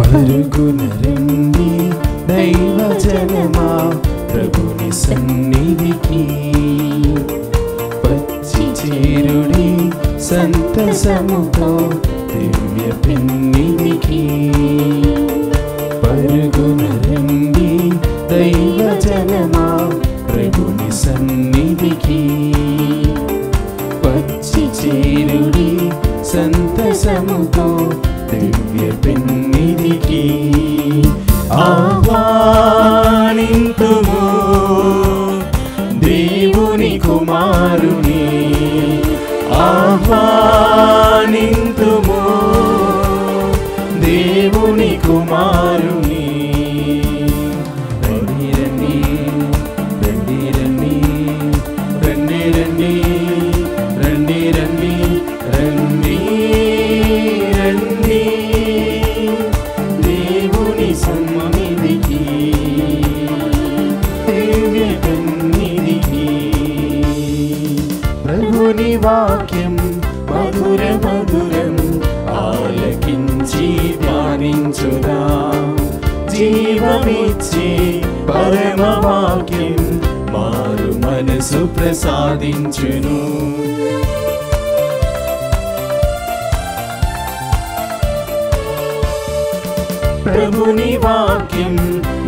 పరుగున రండి దైవజనమా ప్రభుని సన్నిధికి, వచ్చి చేరుడి సంతసముతో దివ్య పెన్నిధికి. పరుగున రండి దైవజనమా ప్రభుని సన్నిధికి, వచ్చి చేరుడి సంతసముతో దివ్య పెన్నిధికి. ఆహ్వానింతుము దేవుని కుమారుని, ఆహ్వానింతుము దేవుని కుమారుని. రండి రండి రండి రండి రండి రండి రండి రండి రండి రండి దేవుని సన్నిధికి, దివ్య పెన్నిధికి. ప్రభుని వాక్యం మధుర మధురం ఆలకించి ధ్యానించుదా, జీవమిచ్చే పరమ వాక్యం మారు మనసు ప్రసాదించును. ప్రభుని వాక్యం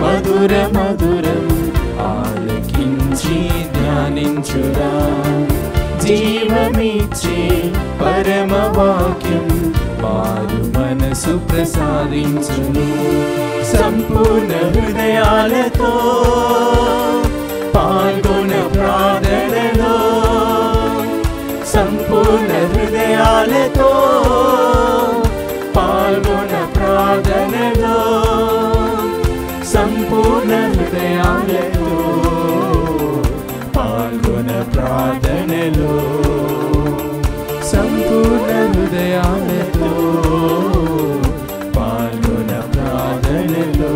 మధుర మధురం ఆలకించి ధ్యానించుదా, జీవమిచ్చే పరమ వాక్యం మారు మనసు ప్రసాదించును. సంపూర్ణ హృదయాలతో పాల్గొన ప్రార్థనలో, సంపూర్ణ హృదయాలతో పాల్గొన ప్రార్థనలో, సంపూర్ణ హృదయాలతో పాల్గొన ప్రార్థనలో, సంపూర్ణ హృదయాలతో పాల్గొన ప్రార్థనలో.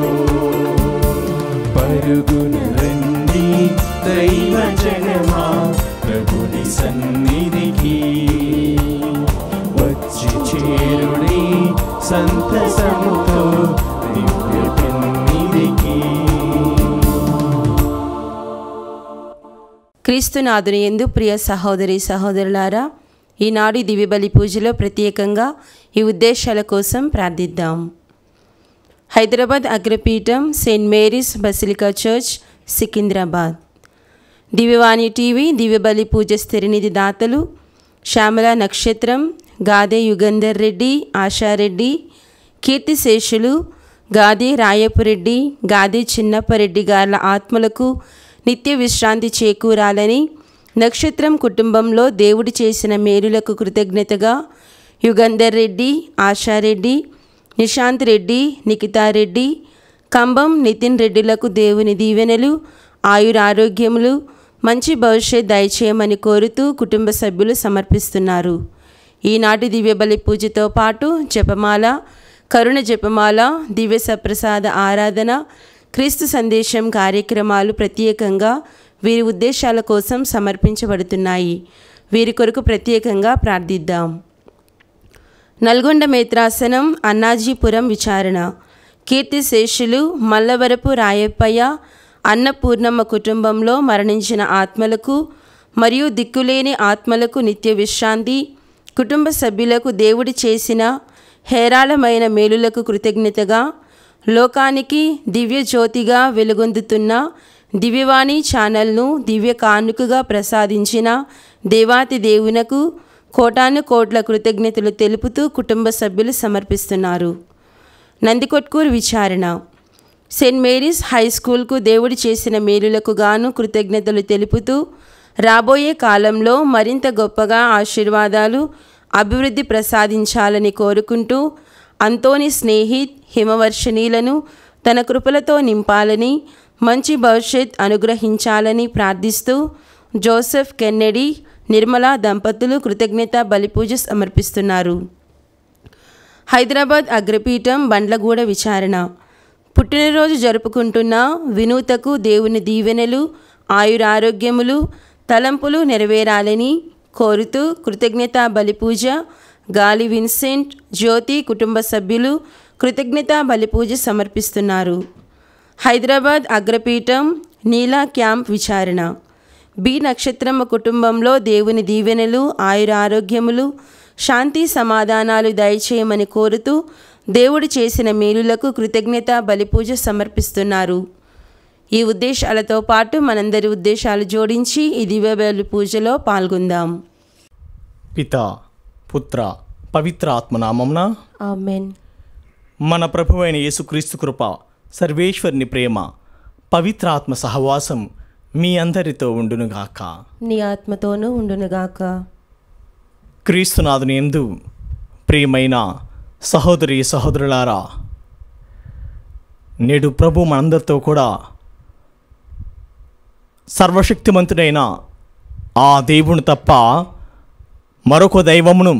పరుగున రండి దైవజనమా ప్రభుని సన్నిధికి, వచ్చి చేరుడి సంతసముతో దివ్య పెన్నిధికి. క్రీస్తునాథుని యందు ప్రియ సహోదరి సహోదరులారా, ఈనాడు దివ్య బలి పూజలో ప్రత్యేకంగా ఈ ఉద్దేశాల కోసం ప్రార్థిద్దాం. హైదరాబాద్ అగ్రపీఠం Saint Mary's basilica church Secunderabad. Divyavani TV దివ్య బలి పూజ స్థిరనిధి దాతలు శ్యామల నక్షత్రం, గాదే యుగంధర్ రెడ్డి, ఆశారెడ్డి, కీర్తిశేషులు గాదే రాయపురెడ్డి, గాదే చిన్నప్పరెడ్డి గార్ల ఆత్మలకు నిత్య విశ్రాంతి చేకూరాలని, నక్షత్రం కుటుంబంలో దేవుడు చేసిన మేలులకు కృతజ్ఞతగా యుగంధర్ రెడ్డి, ఆశారెడ్డి, నిశాంత్ రెడ్డి, నిఖితారెడ్డి, కంబం నితిన్ రెడ్డిలకు దేవుని దీవెనలు, ఆయురారోగ్యములు, మంచి భవిష్యత్ దయచేయమని కోరుతూ కుటుంబ సభ్యులు సమర్పిస్తున్నారు. ఈనాటి దివ్య బలి పూజతో పాటు జపమాల, కరుణ జపమాల, దివ్య సప్రసాద ఆరాధన, క్రీస్తు సందేశం కార్యక్రమాలు ప్రత్యేకంగా వీరి ఉద్దేశాల కోసం సమర్పించబడుతున్నాయి. వీరి కొరకు ప్రత్యేకంగా ప్రార్థిద్దాం. నల్గొండ మేత్రాసనం అన్నాజీపురం విచారణ. కీర్తిశేషులు మల్లవరపు రాయప్పయ్య, అన్నపూర్ణమ్మ కుటుంబంలో మరణించిన ఆత్మలకు మరియు దిక్కులేని ఆత్మలకు నిత్య విశ్రాంతి, కుటుంబ సభ్యులకు దేవుడు చేసిన హేరాళమైన మేలులకు కృతజ్ఞతగా లోకానికి దివ్య జ్యోతిగా వెలుగొందుతున్న దివ్యవాణి ఛానల్ను దివ్య కానుకగా ప్రసాదించిన దేవాతి దేవునకు కోటాను కోట్ల కృతజ్ఞతలు తెలుపుతూ కుటుంబ సభ్యులు సమర్పిస్తున్నారు. నందికొట్కూరు విచారణ. సెయింట్ మేరీస్ హై స్కూల్కు దేవుడు చేసిన మేలులకు గాను కృతజ్ఞతలు తెలుపుతూ రాబోయే కాలంలో మరింత గొప్పగా ఆశీర్వాదాలు, అభివృద్ధి ప్రసాదించాలని కోరుకుంటూ అంతోని స్నేహిత్ హిమవర్షణీలను తన కృపలతో నింపాలని, మంచి భవిష్యత్ అనుగ్రహించాలని ప్రార్థిస్తూ జోసెఫ్ కెన్నెడీ, నిర్మల దంపతులు కృతజ్ఞత బలిపూజ సమర్పిస్తున్నారు. హైదరాబాద్ అగ్రపీఠం బండ్లగూడ విచారణ. పుట్టినరోజు జరుపుకుంటున్న వినూతకు దేవుని దీవెనలు, ఆయురారోగ్యములు, తలంపులు నెరవేరాలని కోరుతూ కృతజ్ఞత బలిపూజ గాలి విన్సెంట్, జ్యోతి కుటుంబ సభ్యులు కృతజ్ఞతా బలిపూజ సమర్పిస్తున్నారు. హైదరాబాద్ అగ్రపీఠం నీలా క్యాంప్ విచారణ. బి నక్షత్రమ్మ కుటుంబంలో దేవుని దీవెనలు, ఆయురారోగ్యములు, శాంతి సమాధానాలు దయచేయమని కోరుతూ దేవుడు చేసిన మేలులకు కృతజ్ఞతా బలిపూజ సమర్పిస్తున్నారు. ఈ ఉద్దేశాలతో పాటు మనందరి ఉద్దేశాలు జోడించి ఈ దివ్య బలి పూజలో పాల్గొందాం. పితా, పుత్ర, పవిత్ర ఆత్మనామమున ఆమేన్. మన ప్రభువైన యేసుక్రీస్తు కృప, సర్వేశ్వరుని ప్రేమ, పవిత్ర ఆత్మ సహవాసం మీ అందరితో ఉండునుగాక. నీ ఆత్మతోనూ ఉండునుగాక. క్రీస్తునాథుని యందు ప్రియమైన సహోదరి సహోదరులారా, నేడు ప్రభు మనందరితో కూడా సర్వశక్తిమంతుడైన ఆ దేవుని తప్ప మరొక దైవమును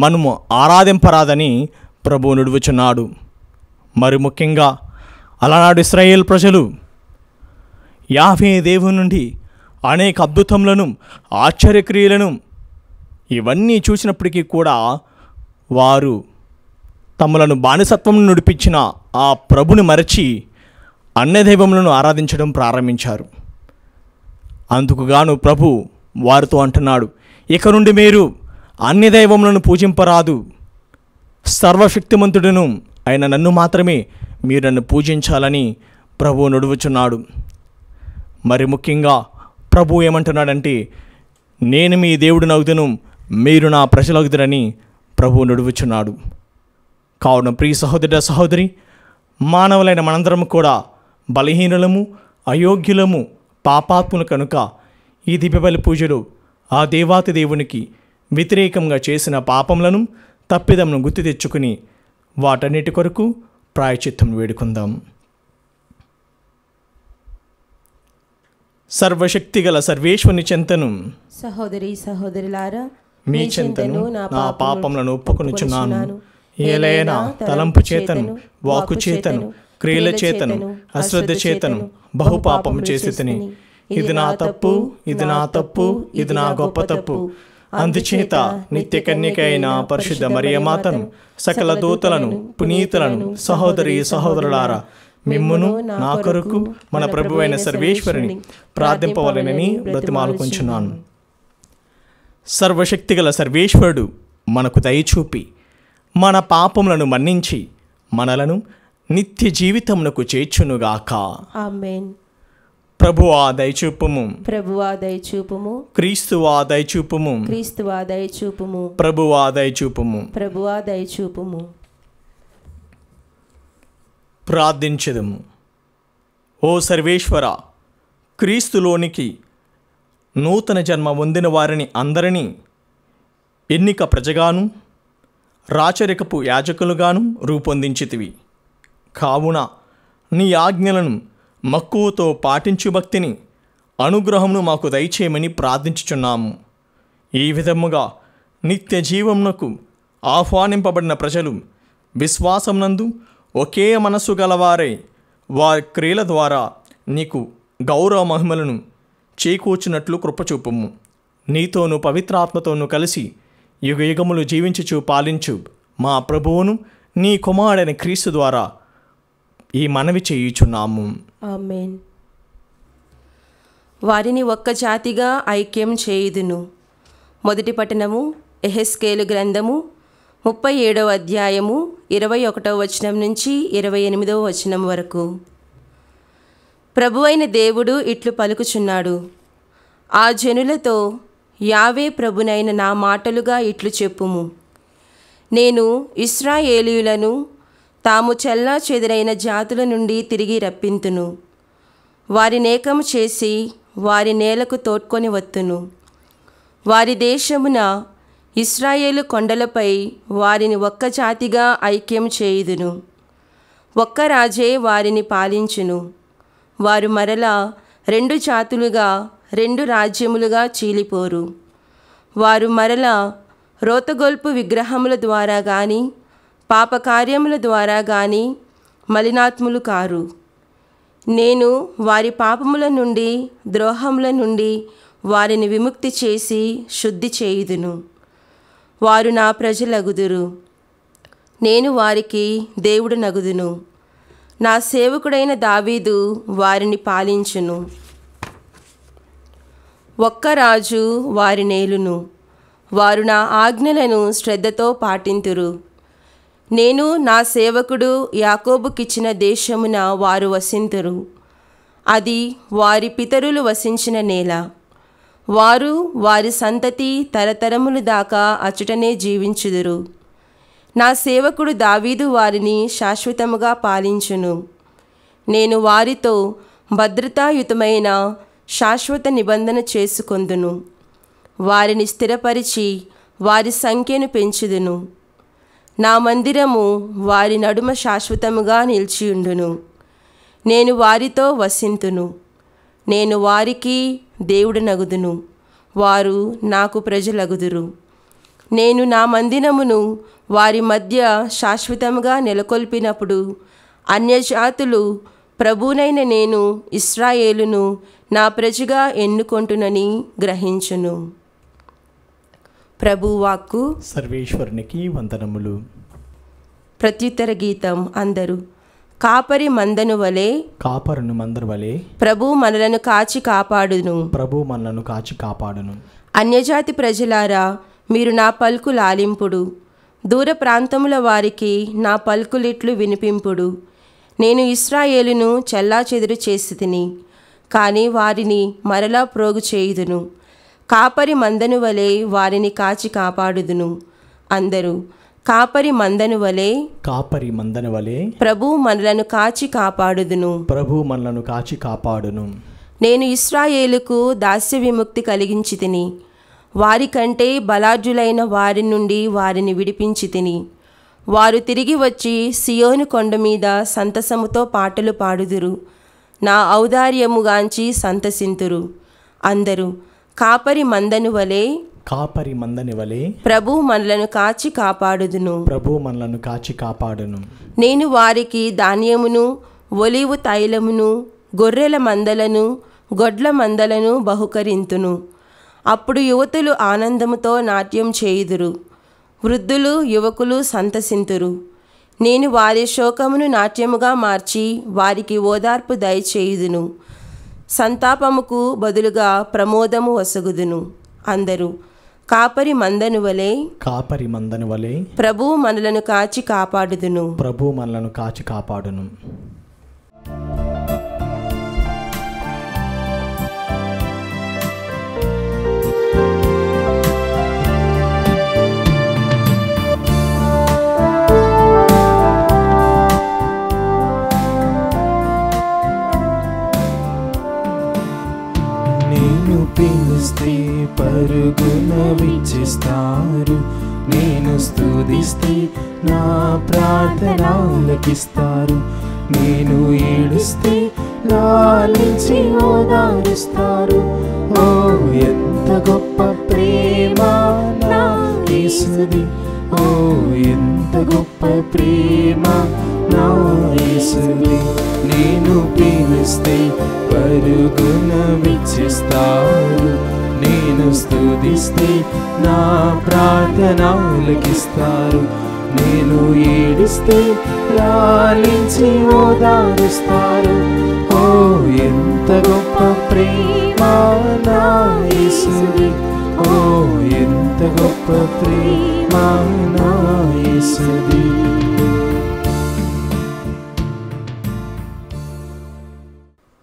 మనము ఆరాధింపరాదని ప్రభు నుడువుచున్నాడు. మరి ముఖ్యంగా అలనాడు ఇశ్రాయేల్ ప్రజలు యాహవే దేవుని నుండి అనేక అద్భుతములను, ఆశ్చర్యక్రియలను ఇవన్నీ చూసినప్పటికీ కూడా వారు తమలను బానిసత్వం నడిపించిన ఆ ప్రభుని మరచి అన్య దైవములను ఆరాధించడం ప్రారంభించారు. అందుకుగాను ప్రభు వారితో అంటున్నాడు, ఇక నుండి మీరు అన్య దైవములను పూజింపరాదు, సర్వశక్తిమంతుడును అయిన నన్ను మాత్రమే మీరు నన్ను పూజించాలని ప్రభు నడువుచున్నాడు. మరి ముఖ్యంగా ప్రభు ఏమంటున్నాడంటే, నేను మీ దేవుడు నగుదును, మీరు నా ప్రజలగుదురని ప్రభు నడువుచున్నాడు. కావున ప్రియ సహోదర సహోదరి, మానవులైన మనందరం కూడా బలహీనులము, అయోగ్యులము, పాపాత్ములు కనుక ఈ దివ్యబలి పూజలు ఆ దేవాతి దేవునికి వ్యతిరేకంగా చేసిన పాపములను, తప్పిదమును గుర్తు తెచ్చుకుని వాటన్నిటి కొరకు ప్రాయశ్చిత్తం వేడుకుందాం. సర్వశక్తిగల సర్వేశ్వరుని చెంతను సహోదరి సహోదరులారా, మీ చెంతను నా పాపములను ఒప్పుకొనుచున్నాను. ఏలైనా తలంపు చేతను, వాక్కు చేతను, క్రియల చేతను, అశ్రద్ధ చేతను బహుపాపము చేసితిని. ఇది నా తప్పు, ఇది నా తప్పు, ఇది నా గొప్ప తప్పు. అందుచేత నిత్య కన్యక అయిన పరిశుద్ధ మరియమాతను, సకల దూతలను, పునీతులను, సహోదరి సహోదరులారా, మిమ్మును నా కొరకు మన ప్రభువైన సర్వేశ్వరుని ప్రార్థింపవలెనని బ్రతిమాలుకొంచున్నాను. సర్వశక్తిగల సర్వేశ్వరుడు మనకు దయచూపి మన పాపములను మన్నించి మనలను నిత్య జీవితమునకు చేర్చునుగాక. ఆమేన్. ప్రభువా దయచూపుము, ప్రభువా దయచూపుము, క్రీస్తువా దయచూపుము, క్రీస్తువా దయచూపుము, ప్రభువా దయచూపుము. ప్రభువా దయచూపుము. ప్రార్థించెదము. ఓ సర్వేశ్వర, క్రీస్తులోనికి నూతన జన్మ పొందిన వారిని అందరినీ ఎన్నిక ప్రజగాను, రాచరికపు యాజకులుగాను రూపొందించితివి. కావున నీ ఆజ్ఞలను మక్కువతో పాటించు భక్తిని, అనుగ్రహమును మాకు దయచేయమని ప్రార్థించుచున్నాము. ఈ విధముగా నిత్య జీవమునకు ఆహ్వానింపబడిన ప్రజలు విశ్వాసమునందు ఒకే మనస్సు గలవారై వారి క్రియల ద్వారా నీకు గౌరవ మహిమలను చేకూర్చినట్లు కృపచూపుము. నీతోనూ పవిత్రాత్మతోనూ కలిసి యుగయుగములు జీవించుచు పాలించు మా ప్రభువును నీ కుమారుడైన క్రీస్తు ద్వారా ఈ మనవి చేయుచున్నాము. ఆమేన్. వారిని ఒక్క జాతిగా ఐక్యం చేయుదును. మొదటి పట్టణము యెహెజ్కేలు గ్రంథము 37వ అధ్యాయము 21వ వచనం నుంచి 28వ వచనం వరకు. ప్రభువైన దేవుడు ఇట్లు పలుకుచున్నాడు, ఆ జనులతో యావే ప్రభునైన నా మాటలుగా ఇట్లు చెప్పుము. నేను ఇశ్రాయేలీయులను తాము చెల్లా చెదరైన జాతుల నుండి తిరిగి రప్పింతును. వారినేకము చేసి వారి నేలకు తోడ్కొని వత్తును. వారి దేశమున ఇశ్రాయేలు కొండలపై వారిని ఒక్క జాతిగా ఐక్యం చేయుదును. ఒక్క రాజే వారిని పాలించును. వారు మరలా 2 జాతులుగా 2 రాజ్యములుగా చీలిపోరు. వారు మరలా రోతగొల్పు విగ్రహముల ద్వారా గాని పాపకార్యముల ద్వారా గాని మలినాత్ములు కారు. నేను వారి పాపముల నుండి ద్రోహముల నుండి వారిని విముక్తి చేసి శుద్ధి చేయుదును. వారు నా ప్రజలగుదురు. నేను వారికి దేవుడు నగుదును. నా సేవకుడైన దావీదు వారిని పాలించును. ఒక్క రాజు వారి నేలును. వారు నా ఆజ్ఞలను శ్రద్ధతో పాటింతురు. నేను నా సేవకుడు యాకోబుకిచ్చిన దేశమున వారు వసింతురు. అది వారి పితరులు వసించిన నేల. వారు వారి సంతతి తరతరములు దాకా అచుటనే జీవించుదురు. నా సేవకుడు దావీదు వారిని శాశ్వతముగా పాలించును. నేను వారితో భద్రతాయుతమైన శాశ్వత నిబంధన చేసుకొందును. వారిని స్థిరపరిచి వారి సంఖ్యను పెంచుదును. నా మందిరము వారి నడుమ శాశ్వతముగా నిలిచియుండును. నేను వారితో వసింతును. నేను వారికి దేవుడు నగుదును. వారు నాకు ప్రజలగుదురు. నేను నా మందిరమును వారి మధ్య శాశ్వతముగా నెలకొల్పినప్పుడు అన్యజాతులు ప్రభునైన నేను ఇశ్రాయేలును నా ప్రజగా ఎన్నుకొంటునని గ్రహించును. ప్రభువాక్కు. సర్వేశ్వరునికి వందనములు. ప్రత్యుత్తర గీతం. అందరూ కాపరి మందను వలె కాపరును మందరు వలె ప్రభు మనలను కాచి కాపాడును. ప్రభు మనలను కాచి కాపాడును. అన్యజాతి ప్రజలారా, మీరు నా పలుకు లాలింపుడు. దూర ప్రాంతముల వారికి నా పలుకులిట్లు వినిపింపుడు. నేను ఇశ్రాయేలును చెల్లాచెదురు చేసి తిని, కానీ వారిని మరలా ప్రోగు చేయుదును. కాపరి మందను వలె వారిని కాచి కాపాడుదును. అందరూ కాపరి మందను వలె కాపరి మందను వలె ప్రభు మనలను కాచి కాపాడుదును. ప్రభు మనలను కాచి కాపాడును. నేను ఇశ్రాయేలుకు దాస్య విముక్తి కలిగించి తిని, వారికంటే బలాఢ్యులైన వారి నుండి వారిని విడిపించి తిని. వారు తిరిగి వచ్చి సియోను కొండ మీద సంతసముతో పాటలు పాడుదురు. నా ఔదార్యముగాంచి సంతసింతురు. అందరూ కాపరి మందను వలె కాపరి మందని వలె ప్రభు మనలను కాచి కాపాడుదును. ప్రభు మనలను కాచి కాపాడును. నేను వారికి ధాన్యమును, ఒలీవు తైలమును, గొర్రెల మందలను, గొడ్ల మందలను బహుకరింతును. అప్పుడు యువతులు ఆనందముతో నాట్యం చేయుదురు. వృద్ధులు యువకులు సంతసింతురు. నేను వారి శోకమును నాట్యముగా మార్చి వారికి ఓదార్పు దయచేయుదును. సంతాపముకు బదులుగా ప్రమోదము వసగుదును. అందరూ కాపరి మందను వలె కాపరి మందను వలె ప్రభు మనలను కాచి కాపాడుదును. ప్రభు మనలను కాచి కాపాడును. పిలిస్తే పరుగున విచ్చిస్తారు. నేను స్తుతిస్తే నా ప్రార్థన ఆలకిస్తారు. నేను ఏడుస్తే లాలించి ఓదారుస్తారు. ఓ ఎంత గొప్ప ప్రేమ నా యేసుది. ఓ ఎంత గొప్ప ప్రేమ నా యేసుది. నేను పిలిస్తే పరుగున విచ్చిస్తారు. నేను స్తుతిస్తే నా ప్రార్థన ఆలకిస్తారు. నేను ఏడిస్తే లాలించి ఓదారుస్తారు. ఓ ఎంత గొప్ప ప్రేమ నా యేసుది. ఓ ఎంత గొప్ప ప్రేమ నా యేసుది.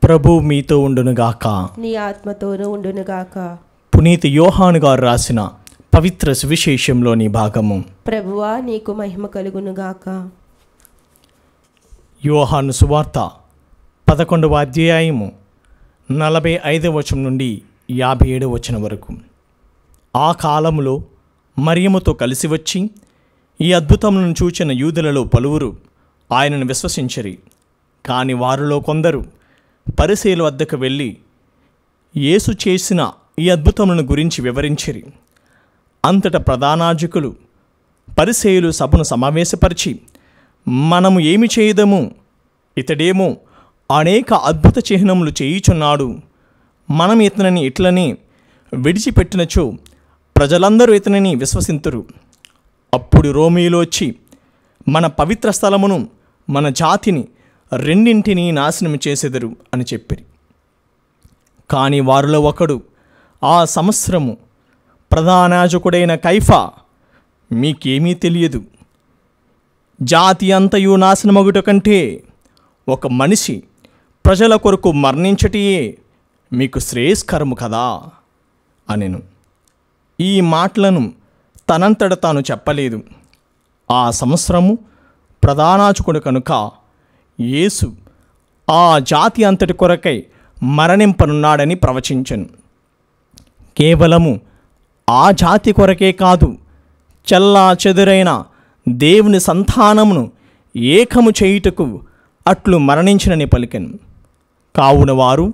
ప్రభు మీతో ఉండునుగాక. నీ ఆత్మతోనూ ఉండునుగాక. పునీత యోహాను గారు రాసిన పవిత్ర సువిశేషంలోని భాగము. ప్రభువా నీకు మహిమ కలుగునుగాక. యోహాను సువార్త 11వ అధ్యాయము 45వ వచనం నుండి 57వ వచనం వరకు. ఆ కాలములో మరియముతో కలిసి వచ్చి ఈ అద్భుతములను చూచిన యూదులలో పలువురు ఆయనను విశ్వసించిరి. కాని వారిలో కొందరు పరిసయ్యుల వద్దకు వెళ్ళి యేసు చేసిన ఈ అద్భుతములను గురించి వివరించిరి. అంతటా ప్రధానార్చకులు పరిసయ్యులు సభను సమావేశపరిచి, మనము ఏమి చేయదము? ఇతడేమో అనేక అద్భుత చిహ్నములు చేయుచున్నాడు. మనం ఇతనిని ఇట్లనే విడిచిపెట్టినచో ప్రజలందరూ ఇతనిని విశ్వసింతురు. అప్పుడు రోమీయులు వచ్చి మన పవిత్ర స్థలమును మన జాతిని రెండింటినీ నాశనం చేసెదరు అని చెప్పిరి. కానీ వారిలో ఒకడు, ఆ సంవత్సరము ప్రధానాజకుడైన కైఫా, మీకేమీ తెలియదు, జాతి అంతయు నాశనమగుట కంటే ఒక మనిషి ప్రజల కొరకు మరణించటియే మీకు శ్రేయస్కరము కదా అనెను. ఈ మాటలను తనంతట తాను చెప్పలేదు. ఆ సంవత్సరము ప్రధానాజకుడు కనుక యేసు ఆ జాతి అంతటి కొరకై మరణింపనున్నాడని ప్రవచించెను. కేవలము ఆ జాతి కొరకే కాదు, చెల్లా చెదురైన దేవుని సంతానమును ఏకము చేయుటకు అట్లు మరణించినని పలికెను. కావున వారు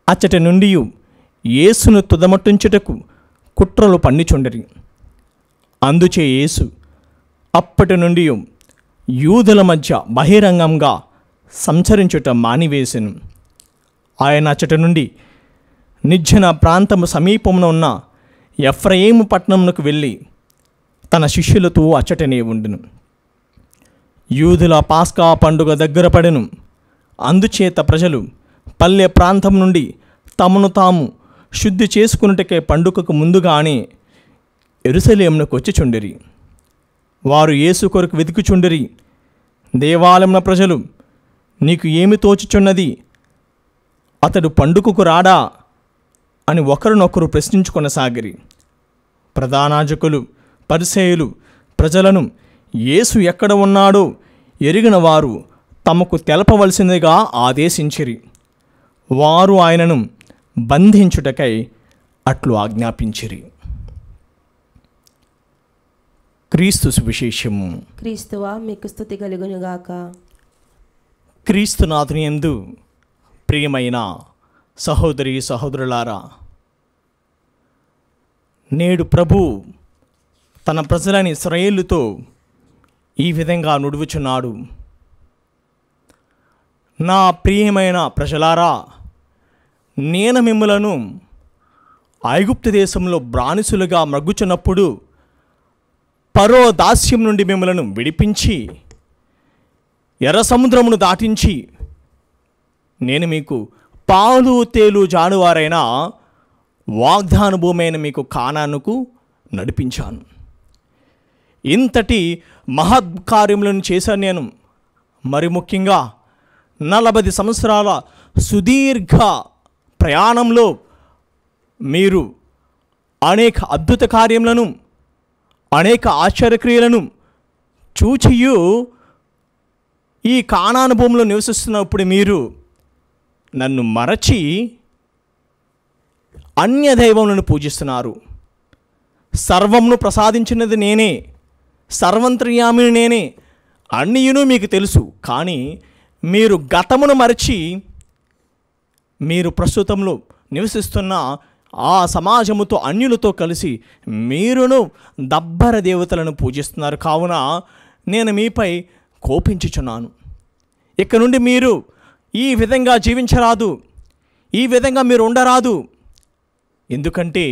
అచ్చటి నుండి యేసును తుదమట్టుంచుటకు కుట్రలు పన్నిచుండిరి. అందుచే యేసు అప్పటి నుండి యూదుల మధ్య బహిరంగంగా సంచరించుట మానివేసెను. ఆయన అచ్చటి నుండి నిర్జన ప్రాంతము సమీపమున ఉన్న ఎఫ్రాయిము పట్టణమునకు వెళ్ళి తన శిష్యులతో అచ్చటనే ఉండును. యూదుల పాస్కా పండుగ దగ్గర పడెను. అందుచేత ప్రజలు పల్లె ప్రాంతం నుండి తమను తాము శుద్ధి చేసుకున్నటకే పండుగకు ముందుగానే యెరూషలేమునకు వచ్చిచుండిరి. వారు యేసు కొరకు వెతుకుచుండిరి. దేవాలయమున ప్రజలు, నీకు ఏమి తోచుచున్నది, అతడు పండుగకు రాడా అని ఒకరినొకరు ప్రశ్నించుకొనసాగిరి. ప్రధానాజకులు, పరిసయ్యులు ప్రజలను యేసు ఎక్కడ ఉన్నాడో ఎరిగిన వారు తమకు తెలపవలసిందిగా ఆదేశించిరి. వారు ఆయనను బంధించుటకై అట్లు ఆజ్ఞాపించిరి. క్రీస్తు సువిశేషము. క్రీస్తువా మీకు స్తుతి కలుగునుగాక. క్రీస్తునాథుని యందు ప్రియమైన సహోదరి సహోదరులారా, నేడు ప్రభు తన ప్రజలని ఇశ్రాయేలుతో ఈ విధంగా నుడువుచున్నాడు. నా ప్రియమైన ప్రజలారా, నేను మిమ్ములను ఐగుప్తు దేశంలో బానిసలుగా మ్రగ్గుచున్నప్పుడు ఫరో దాస్యం నుండి మిమ్మలను విడిపించి ఎర్ర సముద్రమును దాటించి నేను మీకు పాలు తేలు జానువారైన వాగ్దాన భూమి అయిన మీకు కానానుకు నడిపించాను. ఇంతటి మహత్కార్యములను చేశాను నేను. మరి ముఖ్యంగా 40 సంవత్సరాల సుదీర్ఘ ప్రయాణంలో మీరు అనేక అద్భుత కార్యములను, అనేక ఆశ్చర్యక్రియలను చూచియు ఈ కానాను భూమిలో నివసిస్తున్నప్పుడు మీరు నన్ను మరచి అన్య దైవములను పూజిస్తున్నారు. సర్వమును ప్రసాదించినది నేనే, సర్వంతర్యామిని నేనే, అన్నియును మీకు తెలుసు. కానీ మీరు గతమును మరచి మీరు ప్రస్తుతంలో నివసిస్తున్న ఆ సమాజముతో అన్యులతో కలిసి మీరును దబ్బర దేవతలను పూజిస్తున్నారు. కావున నేను మీపై కోపించుచున్నాను. ఇక నుండి మీరు ఈ విధంగా జీవించరాదు, ఈ విధంగా మీరు ఉండరాదు. ఎందుకంటే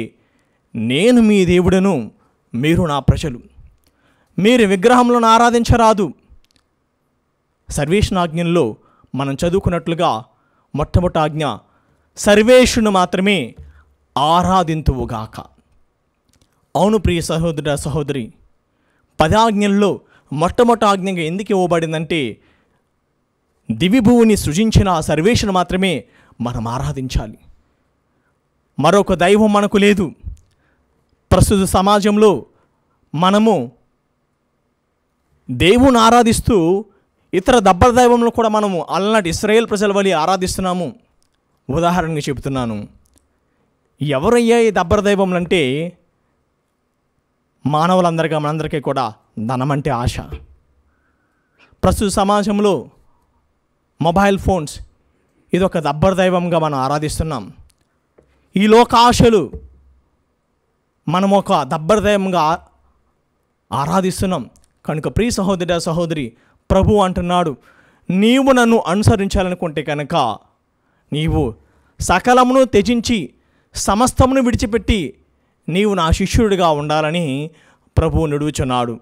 నేను మీ దేవుడను, మీరు నా ప్రజలు. మీరు విగ్రహములను ఆరాధించరాదు. సర్వేశ్వరాజ్ఞల్లో మనం చదువుకున్నట్లుగా మొట్టమొదటి ఆజ్ఞ, సర్వేశ్వరుని మాత్రమే ఆరాధింతువుగాక. అవును ప్రియ సహోదర సహోదరి, 10 ఆజ్ఞల్లో మొట్టమొదటి ఆజ్ఞగా ఎందుకు ఇవ్వబడిందంటే దివిభూని సృజించిన ఆ సర్వేశ్వరుని మాత్రమే మనం ఆరాధించాలి. మరొక దైవం మనకు లేదు. ప్రస్తుత సమాజంలో మనము దేవుని ఆరాధిస్తూ ఇతర దబ్బర దైవంలో కూడా మనము అలనాటి ఇశ్రాయేల్ ప్రజల వలె ఆరాధిస్తున్నాము. ఉదాహరణగా చెబుతున్నాను. ఎవరయ్యా ఈ దబ్బర దైవములు అంటే మానవులందరిగా మనందరికీ కూడా ధనం అంటే ఆశ. ప్రస్తుత సమాజంలో మొబైల్ ఫోన్స్ ఇదొక దబ్బర దైవంగా మనం ఆరాధిస్తున్నాం. ఈ లోకాశలు మనం ఒక దబ్బర దైవంగా ఆరాధిస్తున్నాం. కనుక ప్రియ సహోదర సహోదరి, ప్రభు అంటున్నాడు, నీవు నన్ను అనుసరించాలనుకుంటే కనుక నీవు సకలమును త్యజించి సమస్తమును విడిచిపెట్టి నీవు నా శిష్యుడిగా ఉండాలని ప్రభువు నిడుచున్నాడు.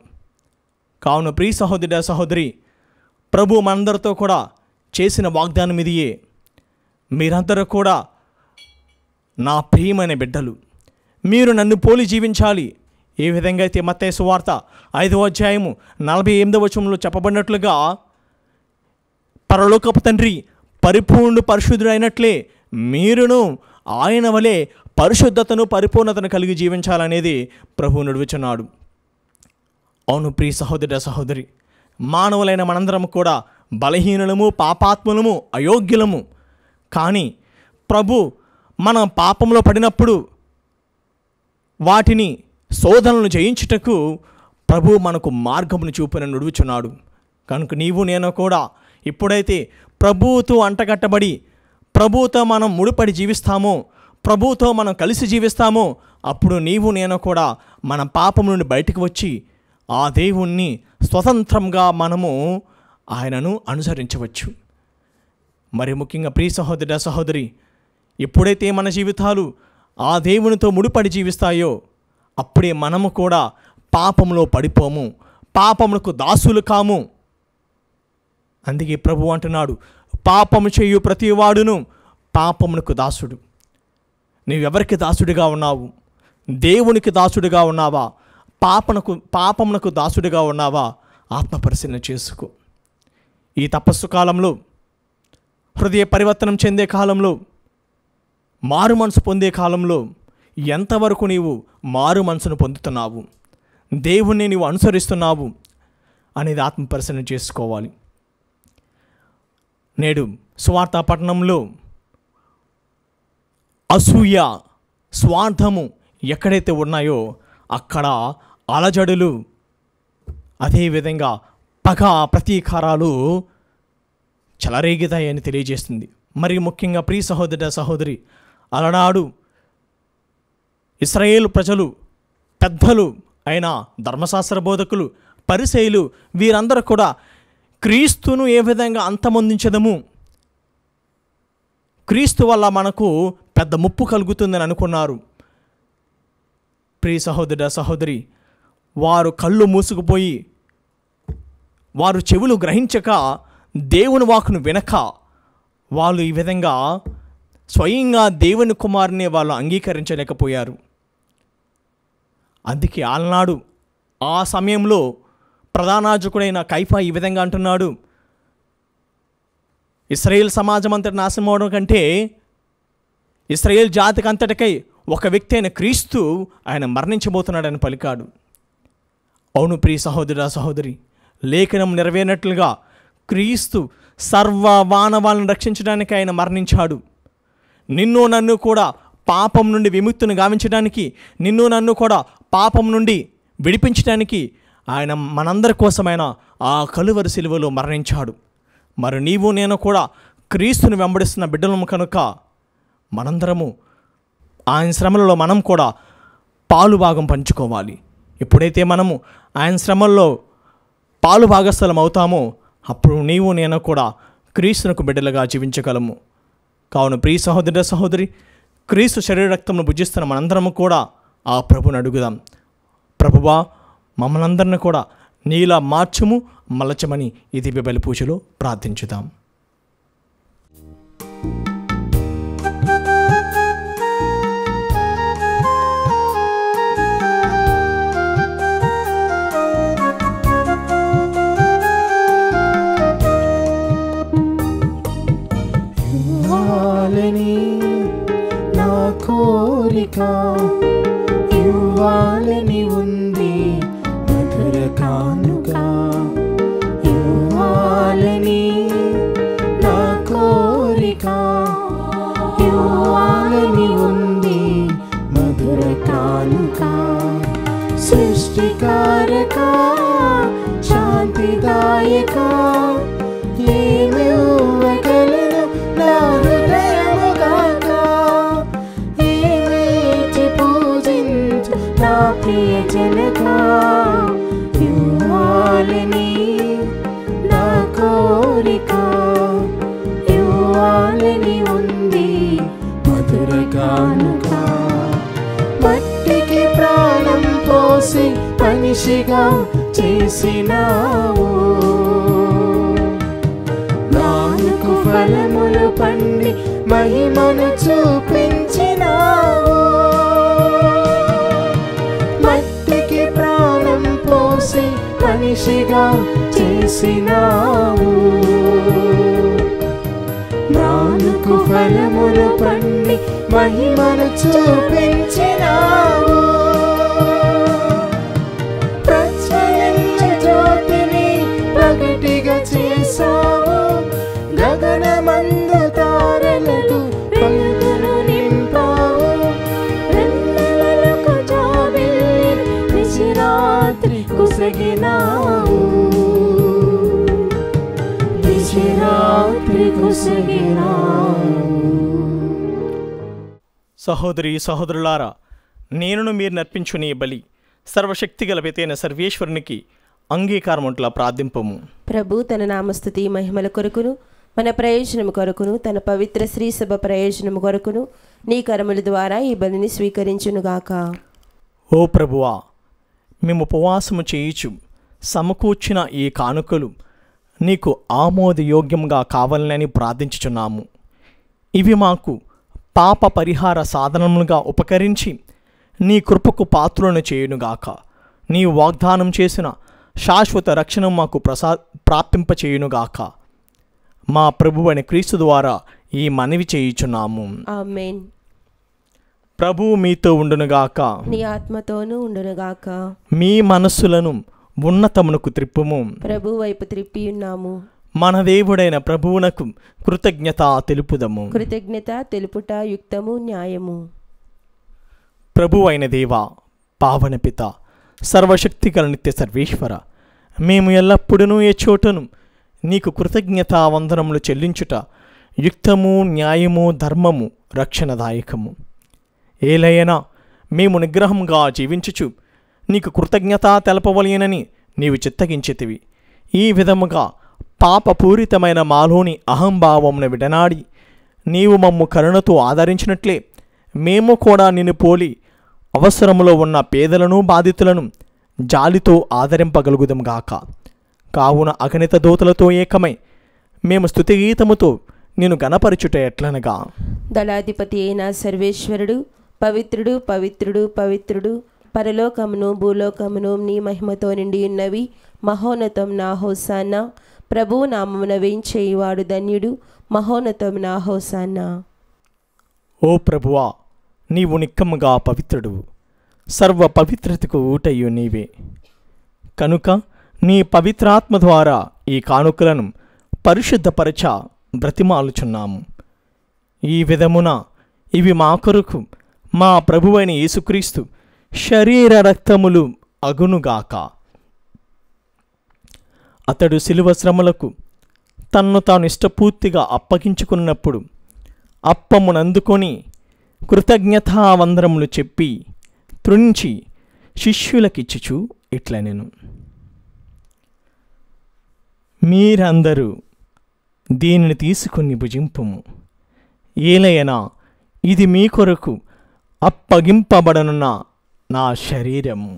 కావున ప్రియ సహోదర సహోదరి, ప్రభు మనందరితో కూడా చేసిన వాగ్దానం ఇదియే. మీరందరూ కూడా నా ప్రియమైన బిడ్డలు, మీరు నన్ను పోలి జీవించాలి. ఏ విధంగా అయితే మత్తయి సువార్త 5వ అధ్యాయము 48వ వచనంలో చెప్పబడినట్లుగా, పరలోకపు తండ్రి పరిపూర్ణ పరిశుద్ధుడు అయినట్లే మీరును ఆయన వలె పరిశుద్ధతను పరిపూర్ణతను కలిగి జీవించాలనేది ప్రభువు నడువుచున్నాడు. అవును ప్రియ సహోదర సహోదరి, మానవులైన మనందరం కూడా బలహీనులము, పాపాత్ములము, అయోగ్యులము. కానీ ప్రభు మనం పాపంలో పడినప్పుడు వాటిని శోధనలు జయించుటకు ప్రభు మనకు మార్గమును చూపున నడువుచున్నాడు. కనుక నీవు నేను కూడా ఇప్పుడైతే ప్రభువుతో అంటగట్టబడి ప్రభువుతో మనం ముడిపడి జీవిస్తామో, ప్రభువుతో మనం కలిసి జీవిస్తామో, అప్పుడు నీవు నేను కూడా మన పాపం నుండి బయటకు వచ్చి ఆ దేవుణ్ణి స్వతంత్రంగా మనము ఆయనను అనుసరించవచ్చు. మరి ముఖ్యంగా ప్రియ సహోదర సహోదరి, ఎప్పుడైతే మన జీవితాలు ఆ దేవునితో ముడిపడి జీవిస్తాయో అప్పుడే మనము కూడా పాపంలో పడిపోము, పాపములకు దాసులు కాము. అందుకే ప్రభు అంటున్నాడు, పాపము చేయు ప్రతివాడును పాపమునకు దాసుడు. నీవెవరికి దాసుడిగా ఉన్నావు? దేవునికి దాసుడిగా ఉన్నావా? పాపమునకు దాసుడిగా ఉన్నావా? ఆత్మపరిశీలన చేసుకో. ఈ తపస్సు కాలంలో, హృదయ పరివర్తనం చెందే కాలంలో, మారు మనసు పొందే కాలంలో ఎంతవరకు నీవు మారు మనసును పొందుతున్నావు, దేవుణ్ణి నీవు అనుసరిస్తున్నావు అనేది ఆత్మపరిశీలన చేసుకోవాలి. నేడు సువార్త పట్టణంలో అసూయ, స్వార్థము ఎక్కడైతే ఉన్నాయో అక్కడ అలజడులు, అదేవిధంగా పగ, ప్రతీకారాలు చెలరేగుతాయని తెలియజేస్తుంది. మరి ముఖ్యంగా ప్రియ సహోదర సహోదరి, అలనాడు ఇశ్రాయేలు ప్రజలు, పెద్దలు అయిన ధర్మశాస్త్ర బోధకులు, పరిసయ్యులు వీరందరూ కూడా క్రీస్తును ఏ విధంగా అంతమొందించదము, క్రీస్తు వల్ల మనకు పెద్ద ముప్పు కలుగుతుందని అనుకున్నారు. ప్రియ సహోదర సహోదరి, వారు కళ్ళు మూసుకుపోయి, వారు చెవులు గ్రహించక, దేవుని వాక్కును వినక, వాళ్ళు ఈ విధంగా స్వయంగా దేవుని కుమారుని వాళ్ళు అంగీకరించలేకపోయారు. అందుకే ఆనాడు ఆ సమయంలో ప్రధానార్చకుడైన కైఫా ఈ విధంగా అంటున్నాడు, ఇశ్రాయేల్ సమాజం అంతటి నాశనం అవడం కంటే ఇశ్రాయేల్ జాతికి అంతటికై ఒక వ్యక్తి అయిన క్రీస్తు ఆయన మరణించబోతున్నాడని పలికాడు. అవును ప్రియ సహోదర సహోదరి, లేఖనం నెరవేరినట్లుగా క్రీస్తు సర్వ మానవాళ్ళను రక్షించడానికి ఆయన మరణించాడు. నిన్ను నన్ను కూడా పాపం నుండి విముక్తిని గావించడానికి, నిన్ను నన్ను కూడా పాపం నుండి విడిపించడానికి ఆయన మనందరి కోసమైన ఆ కలువరి సిలువలో మరణించాడు. మరి నీవు నేను కూడా క్రీస్తుని వెంబడిస్తున్న బిడ్డలము కనుక మనందరము ఆయన శ్రమలలో మనం కూడా పాలు భాగం పంచుకోవాలి. ఎప్పుడైతే మనము ఆయన శ్రమల్లో పాలు భాగస్థలం అవుతామో అప్పుడు నీవు నేను కూడా క్రీస్తునకు బిడ్డలుగా జీవించగలము. కావున ప్రియ సహోదర సహోదరి, క్రీస్తు శరీర రక్తమును భుజిస్తున్న మనందరము కూడా ఆ ప్రభుని అడుగుదాం, ప్రభువా మమ్మల్ని అందరిని కూడా నీలా మార్చుము, మలచమని ఈ దివ్య బలి పూజలో ప్రార్థించుదాం. నా కోరిక ఇవ్వాలని ఉంది, మధుర కానుక ఇవ్వాలని నా కోరిక ఇవ్వాలని ఉంది, మధుర కానుక సృష్టికారక శాంతిదాయక ఏమివ్వగలను నా హృదయముగాక, ఏమేచి పూజించు నా ప్రియ జనగా, ఇవ్వాలని నా కోరిక ఇవ్వాలని ఉంది, మధుర కానుక మట్టికి ప్రాణం పోసి మనిషిగా చేసినావు. నాలుగు ఫలములు పండి మహిమను చూపించినావు. మట్టికి ప్రాణం పోసి మనిషిగా చేసినావు. నాలుగు ఫలములు పండి మహిమను చూపించినావు. ప్రజ్వలించే జ్యోతిని పగటిగా చేసావు. గగనమందు తారలకు వెలుగును నింపావు. వెన్నెలకు జాబిల్లి నిశిరాత్రి కుసగినావు. నిశిరాత్రి కుసగినావు. సహోదరి సహోదరులారా, నేనును మీరు నర్పించుని బలి సర్వశక్తిగల పితైన సర్వేశ్వరునికి అంగీకారముంట్లా ప్రార్థింపము. ప్రభు తన నామస్తుతి మహిమల కొరకును మన ప్రయోజనము కొరకును తన పవిత్ర శ్రీసభ ప్రయోజనము కొరకును నీ కరముల ద్వారా ఈ బలిని స్వీకరించునుగాక. ఓ ప్రభువా, మేము ఉపవాసము చేయుచు సమకూర్చిన ఈ కానుకలు నీకు ఆమోదయోగ్యంగా కావాలని ప్రార్థించుచున్నాము. ఇవి మాకు పాప పరిహార సాధనములుగా ఉపకరించి నీ కృపకు పాత్రలను చేయునుగాక. నీ వాగ్దానం చేసిన శాశ్వత రక్షణ మాకు ప్రాప్తింపచేయునుగాక. మా ప్రభువైన క్రీస్తు ద్వారా ఈ మనవి చేయుచున్నాము. ఆమేన్. ప్రభువు మీతో ఉండునుగాక. నీ ఆత్మతోనూ ఉండునుగాక. మీ మనస్సులను ఉన్నతమునకు త్రిప్పుము. ప్రభు వైపు త్రిప్పి ఉన్నాము. మన దేవుడైన ప్రభువునకు కృతజ్ఞత తెలుపుదము. కృతజ్ఞత తెలుపుట యుక్తము న్యాయము. ప్రభువైన దేవా, పావన పిత, సర్వశక్తిగల నిత్య సర్వేశ్వర, మేము ఎల్లప్పుడూ ఏ చోటను నీకు కృతజ్ఞతా వందనములు చెల్లించుట యుక్తము న్యాయము ధర్మము రక్షణదాయకము. ఏలయనా మేము నిగ్రహంగా జీవించుచు నీకు కృతజ్ఞత తెలపవలయనని నీవు చిత్తగించితివి. ఈ విధముగా పాపపూరితమైన మాలోని అహంభావమును విడనాడి నీవు మమ్ము కరుణతో ఆదరించినట్లే మేము కూడా నిన్ను పోలి అవసరములో ఉన్న పేదలను బాధితులను జాలితో ఆదరింపగలుగుదాంగాక. కావున అగణిత దూతలతో ఏకమై మేము స్తుతిగీతముతో నేను గణపరచుట ఎట్లనగా, దళాధిపతి అయిన సర్వేశ్వరుడు పవిత్రుడు పవిత్రుడు పవిత్రుడు, పరలోకమును భూలోకమును నీ మహిమతో నిండి ఉన్నవి. మహోన్నతం నా హోసానా. ప్రభు నామమున వేంచేయువాడు ధన్యుడు. మహోన్నతం నా హోసానా. ఓ ప్రభువా, నీవు నిక్కముగా పవిత్రుడువు, సర్వ పవిత్రతకు ఊటయు నీవే. కనుక నీ పవిత్రాత్మ ద్వారా ఈ కానుకలను పరిశుద్ధపరచ బ్రతిమాలుచున్నాము. ఈ విధమున ఇవి మా కొరకు మా ప్రభువైన యేసుక్రీస్తు శరీర రక్తములు అగునుగాక. అతడు శిలువ శ్రమలకు తన్ను తాను ఇష్టపూర్తిగా అప్పగించుకున్నప్పుడు అప్పమునందుకొని కృతజ్ఞతావందనములు చెప్పి త్రుంచి శిష్యులకిచ్చుచు ఇట్లనెను, మీరందరూ దీనిని తీసుకుని భుజింపుము. ఏలయనా ఇది మీ కొరకు అప్పగింపబడనున్న నా శరీరము.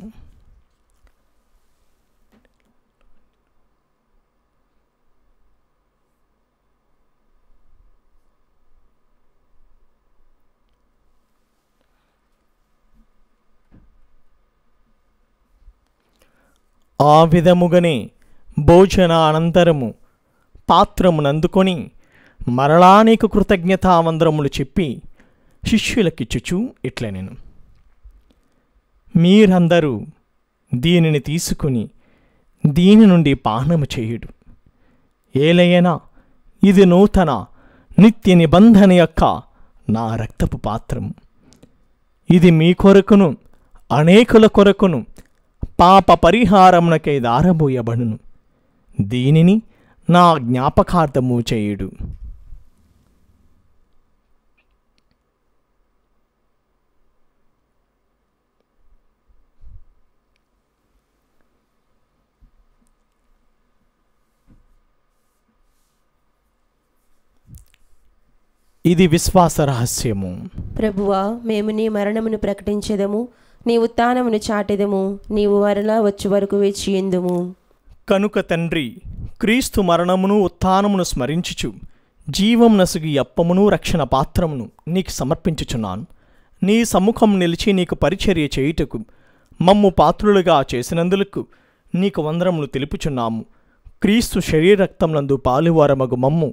ఆ విధముగానే భోజన అనంతరము పాత్రమునందుకొని మరలా నీకు కృతజ్ఞతావందనములు చెప్పి శిష్యులకిచ్చుచు ఇట్లనెను, మీరందరూ దీనిని తీసుకుని దీని నుండి పానము చేయుడు. ఏలయనా ఇది నూతన నిత్య నిబంధన యొక్క నా రక్తపు పాత్రము. ఇది మీ కొరకును అనేకుల కొరకును పాప పరిహారమునకై దారబోయబడును. దీనిని నా జ్ఞాపకార్థము చేయుడు. ఇది విశ్వాస రహస్యము. ప్రభువా, మేము నీ మరణమును ప్రకటించెదము, నీ ఉత్థానమును చాటెదము, నీవు మరలా వచ్చి వరకు వేచియుందుము. కనుక తండ్రి, క్రీస్తు మరణమును ఉత్థానమును స్మరించుచు జీవం నసుగి అప్పమును రక్షణ పాత్రమును నీకు సమర్పించుచున్నాను. నీ సమ్ముఖం నిలిచి నీకు పరిచర్య చేయుటకు మమ్ము పాత్రులుగా చేసినందులకు నీకు వందనములు తెలుపుచున్నాము. క్రీస్తు శరీరక్తములందు పాలువారమగు మమ్ము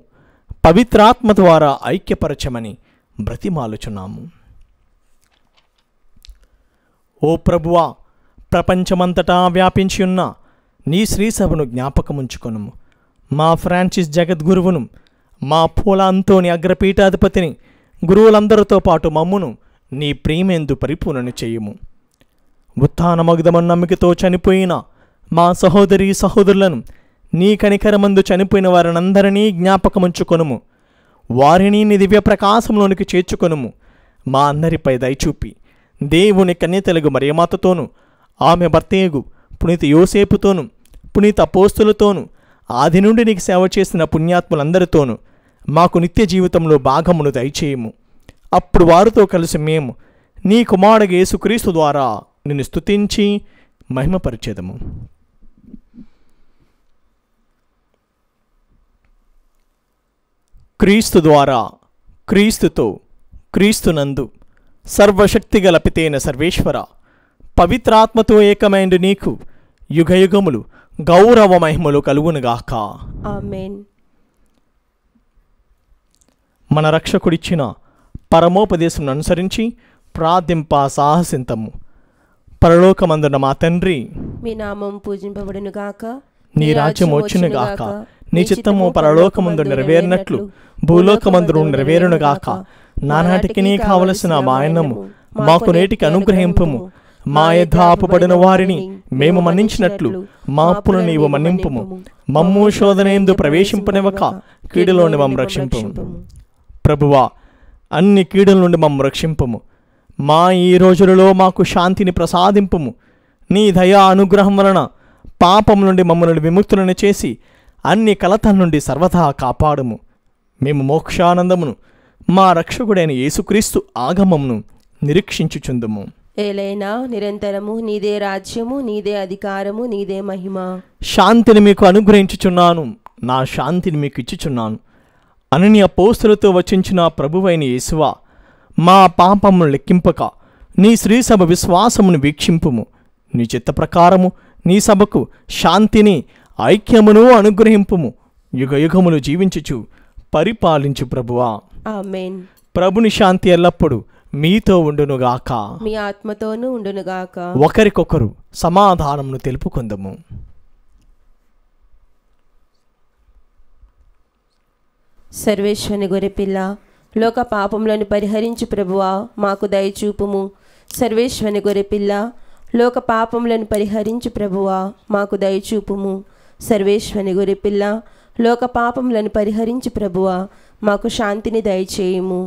పవిత్రాత్మ ద్వారా ఐక్యపరచమని బ్రతిమాలుచున్నాము. ఓ ప్రభువా, ప్రపంచమంతటా వ్యాపించి ఉన్న నీ శ్రీసభను జ్ఞాపకముంచుకొనుము. మా ఫ్రాన్సిస్ జగద్గురువును, మా పూల అంతోని అగ్రపీఠాధిపతిని, గురువులందరితో పాటు మమ్మును నీ ప్రేమేందు పరిపూర్ణను చేయుము. ఉత్థానమగుదమన్న నమ్మికతో చనిపోయిన మా సహోదరీ సహోదరులను, నీ కనికరమందు చనిపోయిన వారినందరినీ జ్ఞాపకముంచుకొనుము. వారిని నీ దివ్య ప్రకాశంలోనికి చేర్చుకొనుము. మా అందరిపై దయచూపి దేవుని కన్యతెలుగు మరియమాతతోనూ, ఆమె భర్తేగు పునీత యోసేపుతోనూ, పునీత అపోస్తులతోనూ, ఆది నుండి నీకు సేవ చేసిన పుణ్యాత్ములందరితోనూ మాకు నిత్య జీవితంలో భాగమును దయచేయము. అప్పుడు వారితో కలిసి మేము నీ కుమారుడు యేసుక్రీస్తు ద్వారా నిన్ను స్తుతించి మహిమపరిచెదము. క్రీస్తు ద్వారా, క్రీస్తుతో, క్రీస్తునందు సర్వశక్తిగల పితైన సర్వేశ్వర, పవిత్రాత్మతో ఏకమైండు నీకు యుగయుగములు గౌరవ మహిమలు కలుగునుగాక. ఆమేన్. మన రక్షకుడిచ్చిన పరమోపదేశం అనుసరించి ప్రార్థింప సాహసింతము. పరలోకమందున మా తండ్రి, మీ నామం పూజింపబడునుగాక, నీ రాజ్యం వచ్చునుగాక, నీ చిత్తము పరలోకమందు నెరవేరినట్లు భూలోకమందు నెరవేరునుగాక. నానాటికి నీ కావలసిన మాయనము మాకు నేటికి అనుగ్రహింపుము. మా యథాపబడిన వారిని మేము మన్నించినట్లు మా అప్పును నీవు మన్నింపుము. మమ్ము శోధనయందు ప్రవేశింపనివ్వక కీడులోని మమ్ము రక్షింపుము. ప్రభువా, అన్ని కీడుల నుండి మమ్ము రక్షింపుము. మా ఈ రోజులలో మాకు శాంతిని ప్రసాదింపుము. నీ దయా అనుగ్రహం వలన పాపం నుండి మమ్మల్ని విముక్తులను చేసి అన్ని కలతల నుండి సర్వదా కాపాడుము. మేము మోక్షానందమును మా రక్షకుడైన యేసుక్రీస్తు ఆగమమును నిరీక్షించుచుందుము. ఏలైనా నిరంతరము నీదే రాజ్యము, నీదే అధికారము, నీదే మహిమ. శాంతిని మీకు అనుగ్రహించుచున్నాను, నా శాంతిని మీకు ఇచ్చుచున్నాను అని నీ అపోస్తలులతో వచించిన ప్రభువైన యేసువా, మా పాపమును లెక్కింపక నీ శ్రీసభ విశ్వాసమును వీక్షింపుము. నీ చిత్త ప్రకారము నీ సభకు శాంతిని, ఐక్యమును అనుగ్రహింపుము. యుగయుగములు జీవించుచు పరిపాలించు ప్రభువా. ఆమేన్. ప్రభుని శాంతి ఎల్లప్పుడూ మీతో ఉండునుగాక, మీ ఆత్మతోనూ ఉండునుగాక. ఒకరికొకరు సమాధానమును తెలుపుకుందము. సర్వేశ్వరుని గొర్రెపిల్ల, లోక పాపములను పరిహరించు ప్రభువా, మాకు దయచూపుము. సర్వేశ్వరుని గొర్రెపిల్ల, లోక పాపములను పరిహరించు ప్రభువా, మాకు దయచూపుము. సర్వేశ్వరుని గొర్రెపిల్ల, లోక పాపములను పరిహరించు ప్రభువా, మాకు శాంతిని దయచేయుము.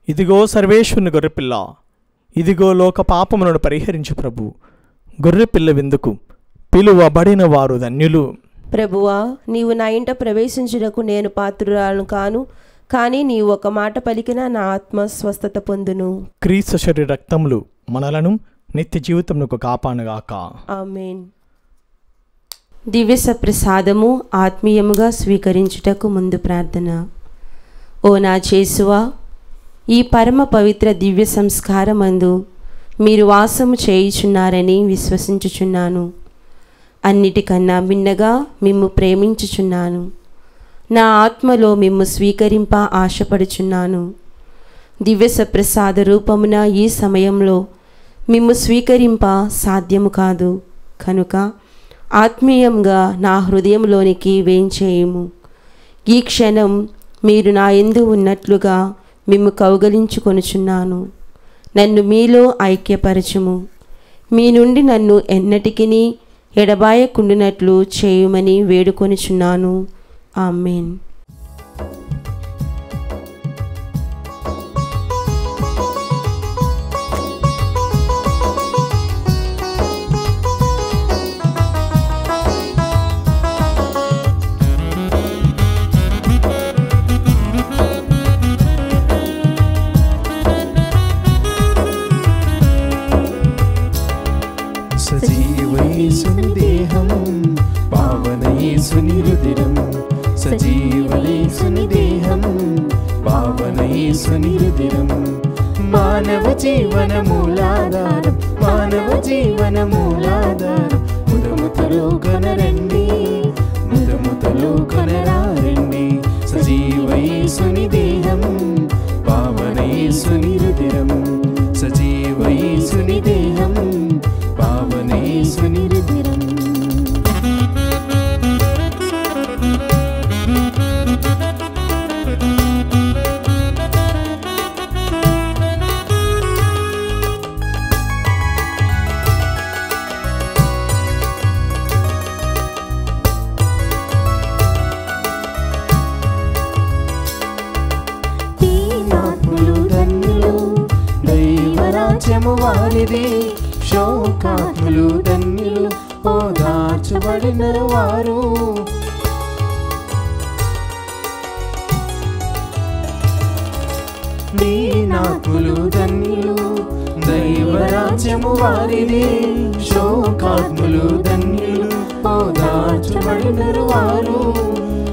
ఇదిగో సర్వేశ్వరుని గొర్రెపిల్ల, ఇదిగో లోక పాపములను పరిహరించు ప్రభు. గొర్రెపిల్ల విందుకు పిలువబడిన వారు ధన్యులు. ప్రభువా, నీవు నా ఇంట ప్రవేశించుటకు నేను పాత్రురాలను కాను, కానీ నీవు ఒక మాట పలికినా నా ఆత్మ స్వస్థత పొందును. క్రీస్తు శరీర రక్తములు మనలను నిత్య జీవితమునకు కాపానుగాక. ఆమేన్. దివ్య సప్రసాదము ఆత్మీయముగా స్వీకరించుటకు ముందు ప్రార్థన. ఓ నా యేసువా, ఈ పరమ పవిత్ర దివ్య సంస్కారమందు మీరు వాసము చేయుచున్నారని విశ్వసించుచున్నాను. అన్నిటికన్నా భిన్నగా మిమ్ము ప్రేమించుచున్నాను. నా ఆత్మలో మిమ్ము స్వీకరింప ఆశపడుచున్నాను. దివ్య సప్రసాద రూపమున ఈ సమయంలో మిమ్ము స్వీకరింప సాధ్యము కాదు కనుక ఆత్మీయంగా నా హృదయంలోనికి వేంచేయుము. ఈ క్షణం మీరు నా యందు ఉన్నట్లుగా మిమ్ము కౌగలించుకొనుచున్నాను. నన్ను మీలో ఐక్యపరచుము. మీ నుండి నన్ను ఎన్నటికిని ఎడబాయకుండునట్లు చేయుమని వేడుకొనుచున్నాను. ఆమేన్. సజీవ యేసుని దేహం పావన యేసుని రుధిరం సజీవ యేసుని దేహం పావన యేసుని రుధిరం మానవ జీవన మూలాధారం మానవ జీవన మూలాధారం ముదముతలో కనరండి ముదముతలో కనరారండి సజీవ యేసుని దేహం పావన యేసుని రుధిరం సజీవ యేసుని దేహం పావన యేసుని రుధిరం వారిది శోకాత్ములు ధన్యులు ఓదార్చబడిన వారు దీనాత్ములు ధన్యులు దైవరాజ్యము వారిది శోకాత్ములు ధన్యులు ఓదార్చబడిన వారు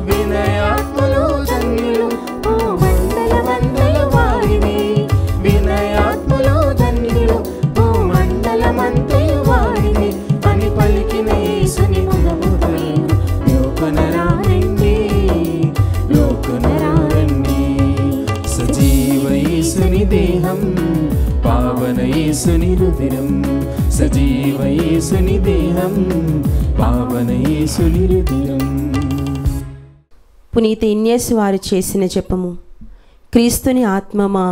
వినయాత్ములు ధన్యులు ఓ మండల మండల వారిది వినయాత్ములు ధన్యులు ఓ మండలమంతయు వారిది అని పలికిన యేసుని ముదముతలు లోకనరారండి లోకనరారండి సజీవ యేసుని దేహం పావన యేసుని రుధిరం సజీవ యేసుని దేహం పావన యేసుని రుధిరం. పునీత ఇన్యాసు వారు చేసిన జపము. క్రీస్తుని ఆత్మమా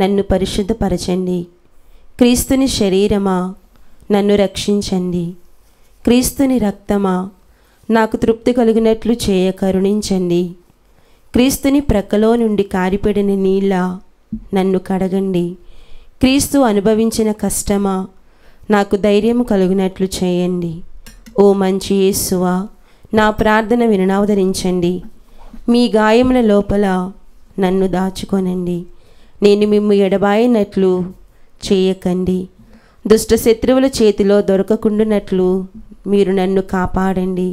నన్ను పరిశుద్ధపరచండి, క్రీస్తుని శరీరమా నన్ను రక్షించండి, క్రీస్తుని రక్తమా నాకు తృప్తి కలిగినట్లు చేయ కరుణించండి, క్రీస్తుని ప్రక్కలో నుండి కారిపడిన నీళ్ళ నన్ను కడగండి, క్రీస్తు అనుభవించిన కష్టమా నాకు ధైర్యము కలిగినట్లు చేయండి. ఓ మంచి యేసువా నా ప్రార్థన వినవదరించండి, మీ గాయముల లోపల నన్ను దాచుకొనండి, నేను మిమ్ము ఎడబాయినట్లు చేయకండి, దుష్ట శత్రువుల చేతిలో దొరకకుండునట్లు మీరు నన్ను కాపాడండి,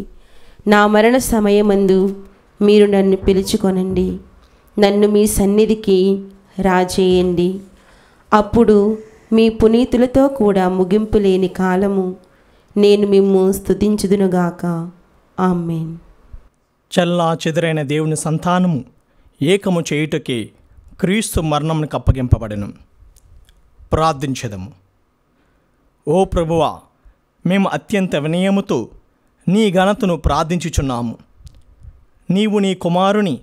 నా మరణ సమయమందు మీరు నన్ను పిలుచుకొనండి, నన్ను మీ సన్నిధికి రాజేయండి. అప్పుడు మీ పునీతులతో కూడా ముగింపు లేని కాలము నేను మిమ్ము స్తుతించుదునుగాక. ఆమేన్. చల్లా చెదురైన దేవుని సంతానము ఏకము చేయుటకే క్రీస్తు మరణమునకు అప్పగింపబడెను. ప్రార్థించెదము. ఓ ప్రభువా, మేము అత్యంత వినయముతో నీ ఘనతను ప్రార్థించుచున్నాము. నీవు నీ కుమారుని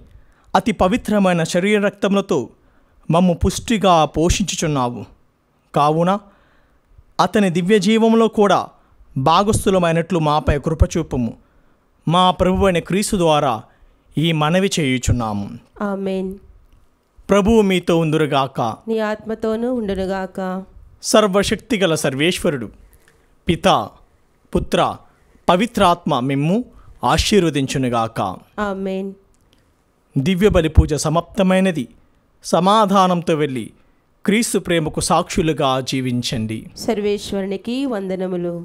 అతి పవిత్రమైన శరీర రక్తములతో మమ్ము పుష్టిగా పోషించుచున్నావు. కావున అతని దివ్య జీవంలో కూడా భాగస్థులమైనట్లు మాపై కృపచూపము. మా ప్రభువైన క్రీస్తు ద్వారా ఈ మనవి చేయుచున్నాము. ఆమేన్. ప్రభువు మీతో ఉందురుగాక, నీ ఆత్మతోనూ ఉండునుగాక. సర్వశక్తిగల సర్వేశ్వరుడు పితా పుత్ర పవిత్రాత్మ మిమ్ము ఆశీర్వదించునుగాక. ఆమేన్. దివ్య బలి పూజ సమాప్తమైనది. సమాధానంతో వెళ్ళి క్రీస్తు ప్రేమకు సాక్షులుగా జీవించండి. సర్వేశ్వరునికి వందనములు.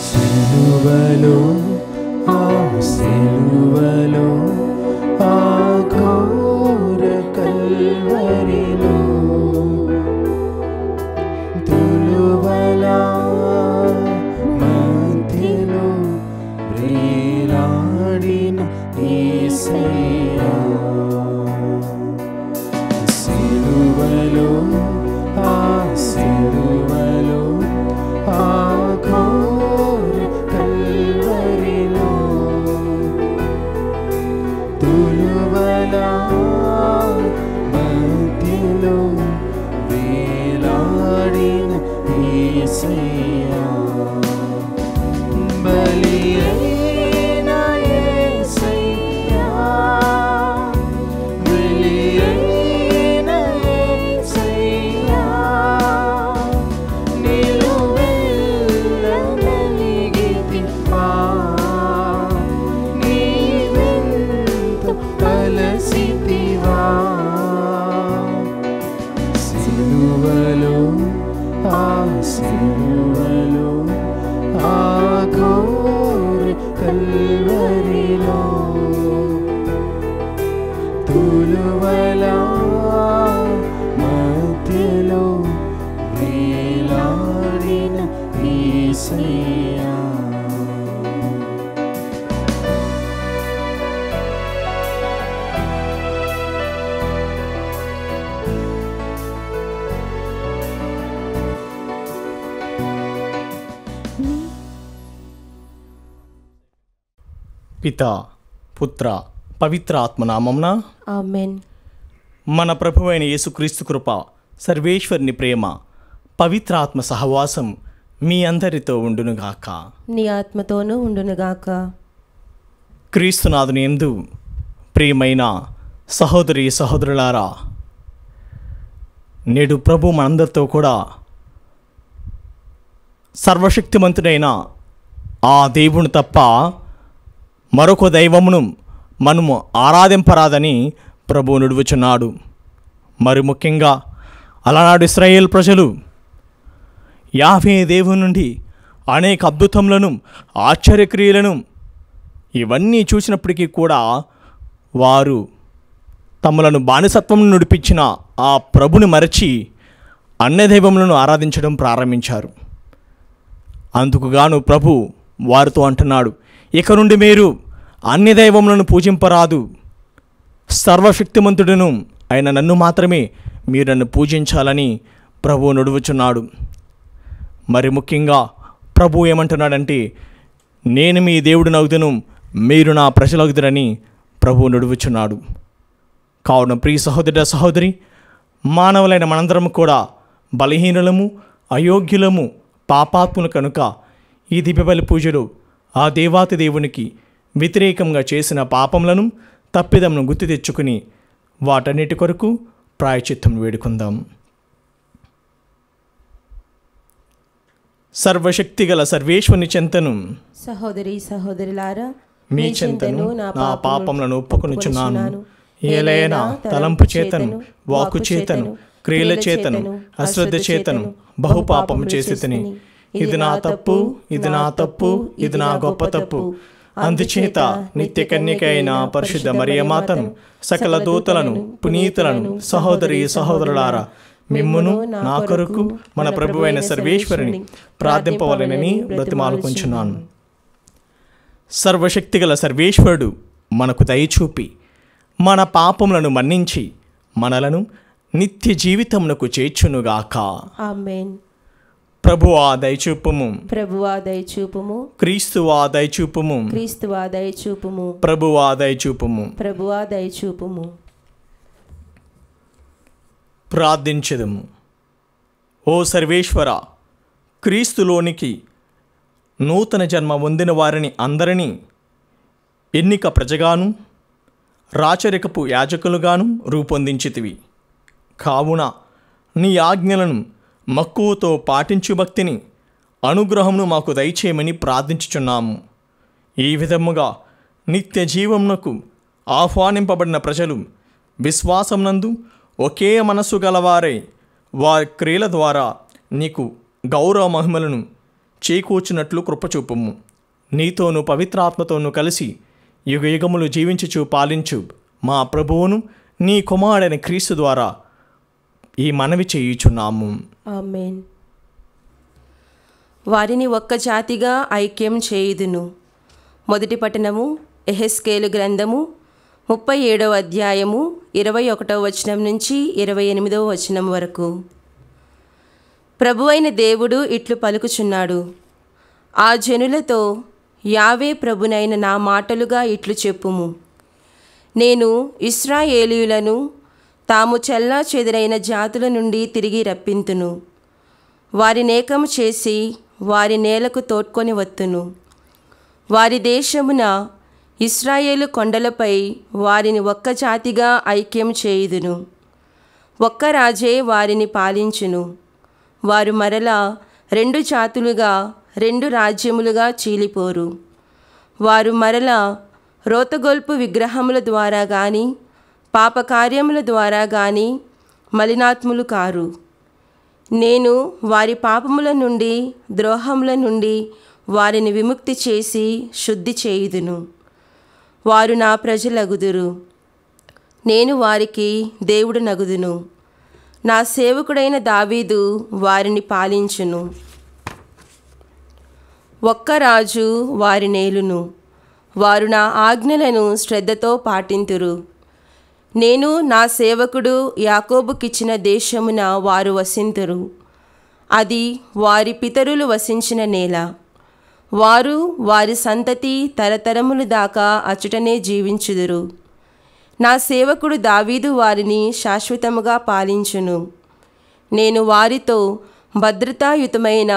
సిలువలో సిలువలో ఆ ఘోర కల్వరిలో తులువల మధ్యలో వేలాడిన యేసయ్యా. సిలువలో ఆ సిలువలో ఆ ఘోర కల్వరిలో తులువల మధ్యలో వేలాడిన యేసయ్యా. బలి అయిన యేసయ్యా, బలి అయిన సిలువలో ఆ సిలువలో ఆ ఘోర కల్వరిలో తులువల మధ్యలో వేలాడిన యేసయ్యా. పితా పుత్ర పవిత్ర ఆత్మనామమున ఆమెన్. మన ప్రభువైన యేసుక్రీస్తు కృప, సర్వేశ్వరుని ప్రేమ, పవిత్ర ఆత్మ సహవాసం మీ అందరితో ఉండునుగాక. నీ ఆత్మతోనూ ఉండునుగాక. క్రీస్తునాథుని యందు ప్రియమైన సహోదరి సహోదరులారా, నేడు ప్రభు మనందరితో కూడా సర్వశక్తిమంతుడైన ఆ దేవుని తప్ప మరొక దైవమును మనము ఆరాధింపరాదని ప్రభువు నుడువుచున్నాడు. మరి ముఖ్యంగా అలనాడు ఇశ్రాయేల్ ప్రజలు యాహవే దేవుని నుండి అనేక అద్భుతములను, ఆశ్చర్యక్రియలను ఇవన్నీ చూసినప్పటికీ కూడా వారు తమలను బానిసత్వం నడిపించిన ఆ ప్రభుని మరచి అన్య దైవములను ఆరాధించడం ప్రారంభించారు. అందుకుగాను ప్రభు వారితో అంటున్నాడు, ఇక నుండి మీరు అన్య దైవములను పూజింపరాదు, సర్వశక్తిమంతుడును అయిన నన్ను మాత్రమే మీరు నన్ను పూజించాలని ప్రభువు నడువుచున్నాడు. మరి ముఖ్యంగా ప్రభు ఏమంటున్నాడంటే, నేను మీ దేవుడు నగుదును, మీరు నా ప్రజలగుదురని ప్రభువు నడువుచున్నాడు. కావున ప్రియ సహోదర సహోదరి, మానవులైన మనందరం కూడా బలహీనులము, అయోగ్యులము, పాపాత్ములు కనుక ఈ దీపబలి పూజలు ఆ దేవాతి దేవునికి వ్యతిరేకంగా చేసిన పాపములను, తప్పిదమును గుర్తు తెచ్చుకుని వాటన్నిటి కొరకు ప్రాయశ్చిత్తం వేడుకుందాం. సర్వశక్తిగల సర్వేశ్వరుని చెంతను సహోదరి సహోదరులారా, మీ చెంతను నా పాపములను ఒప్పుకొనుచున్నాను. ఏలైనా తలంపు చేతను, వాక్కు చేతను, క్రియల చేతను, అశ్రద్ధ చేతను బహుపాపము చేసితిని. ఇది నా తప్పు, ఇది నా తప్పు, ఇది నా గొప్ప తప్పు. అందుచేత నిత్య కన్యక అయిన పరిశుద్ధ మరియమాతను, సకల దూతలను, పునీతులను, సహోదరి సహోదరులారా, మిమ్మును నా కొరకు మన ప్రభువైన సర్వేశ్వరుని ప్రార్థింపవలెనని బ్రతిమాలుకొంచున్నాను. సర్వశక్తిగల సర్వేశ్వరుడు మనకు దయచూపి మన పాపములను మన్నించి మనలను నిత్య జీవితమునకు చేర్చునుగాక. ఆమేన్. ప్రభువా దయచూపుము, ప్రభువా దయచూపుము, క్రీస్తువా దయచూపుము, క్రీస్తువా దయచూపుము, ప్రభువా దయచూపుము. ప్రభువా దయచూపుము. ప్రార్థించెదము. ఓ సర్వేశ్వర, క్రీస్తులోనికి నూతన జన్మ పొందిన వారిని అందరినీ ఎన్నిక ప్రజగాను, రాచరికపు యాజకులుగాను రూపొందించితివి. కావున నీ ఆజ్ఞలను మక్కువతో పాటించు భక్తిని, అనుగ్రహమును మాకు దయచేయమని ప్రార్థించుచున్నాము. ఈ విధముగా నిత్య జీవమునకు ఆహ్వానింపబడిన ప్రజలు విశ్వాసమునందు ఒకే మనస్సు గలవారై వారి క్రియల ద్వారా నీకు గౌరవ మహిమలను చేకూర్చినట్లు కృపచూపుము. నీతోనూ పవిత్రాత్మతోనూ కలిసి యుగయుగములు జీవించుచు పాలించు మా ప్రభువును నీ కుమారుడైన క్రీస్తు ద్వారా ఈ మనవి చేయుచున్నాము. ఆమేన్. వారిని ఒక్క జాతిగా ఐక్యం చేయుదును. మొదటి పట్టణము యెహెజ్కేలు గ్రంథము 37వ అధ్యాయము 21వ వచనం నుంచి 28వ వచనం వరకు. ప్రభువైన దేవుడు ఇట్లు పలుకుచున్నాడు, ఆ జనులతో యావే ప్రభునైన నా మాటలుగా ఇట్లు చెప్పుము. నేను ఇశ్రాయేలీయులను తాము చెల్లా చెదరైన జాతుల నుండి తిరిగి రప్పింతును. వారినేకం చేసి వారి నేలకు తోడ్కొని వత్తును. వారి దేశమున ఇశ్రాయేలు కొండలపై వారిని ఒక్క జాతిగా ఐక్యం చేయుదును. ఒక్క రాజే వారిని పాలించును. వారు మరలా 2 జాతులుగా 2 రాజ్యములుగా చీలిపోరు. వారు మరలా రోతగొల్పు విగ్రహముల ద్వారా గాని పాపకార్యముల ద్వారా గాని మలినాత్ములు కారు. నేను వారి పాపముల నుండి ద్రోహముల నుండి వారిని విముక్తి చేసి శుద్ధి చేయుదును. వారు నా ప్రజలగుదురు, నేను వారికి దేవుడు నగుదును. నా సేవకుడైన దావీదు వారిని పాలించును. ఒక్క రాజు వారి నేలును, వారు నా ఆజ్ఞలను శ్రద్ధతో పాటింతురు. నేను నా సేవకుడు యాకోబుకిచ్చిన దేశమున వారు వసింతురు. అది వారి పితరులు వసించిన నేల. వారు వారి సంతతి తరతరములు దాకా అచుటనే జీవించుదురు. నా సేవకుడు దావీదు వారిని శాశ్వతముగా పాలించును. నేను వారితో భద్రతాయుతమైన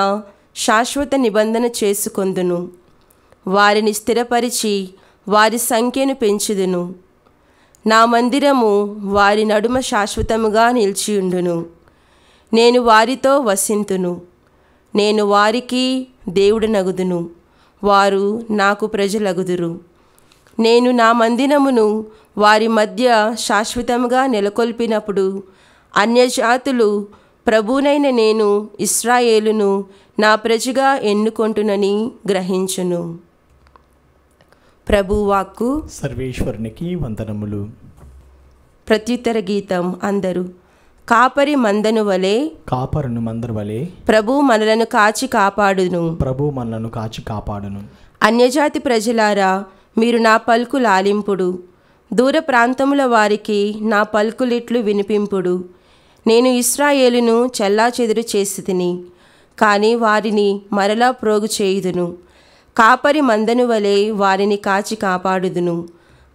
శాశ్వత నిబంధన చేసుకొందును. వారిని స్థిరపరిచి వారి సంఖ్యను పెంచుదును. నా మందిరము వారి నడుమ శాశ్వతముగా నిలిచియుండును. నేను వారితో వసింతును. నేను వారికి దేవుడు నగుదును, వారు నాకు ప్రజలగుదురు. నేను నా మందిరమును వారి మధ్య శాశ్వతముగా నెలకొల్పినప్పుడు అన్యజాతులు ప్రభునైన నేను ఇశ్రాయేలును నా ప్రజగా ఎన్నుకొంటునని గ్రహించును. ప్రభువాక్కు. సర్వేశ్వరునికి వందనములు. ప్రత్యుత్తర గీతం. అందరూ కాపరి మందను వలె, కాపరును మందరు వలె ప్రభు మనలను కాచి కాపాడును. ప్రభు మనలను కాచి కాపాడును. అన్యజాతి ప్రజలారా, మీరు నా పలుకు లాలింపుడు. దూర ప్రాంతముల వారికి నా పలుకులిట్లు వినిపింపుడు. నేను ఇశ్రాయేలును చెల్లాచెదురు చేసి తిని, కానీ వారిని మరలా ప్రోగు చేయుదును. కాపరి మందను వలె వారిని కాచి కాపాడుదును.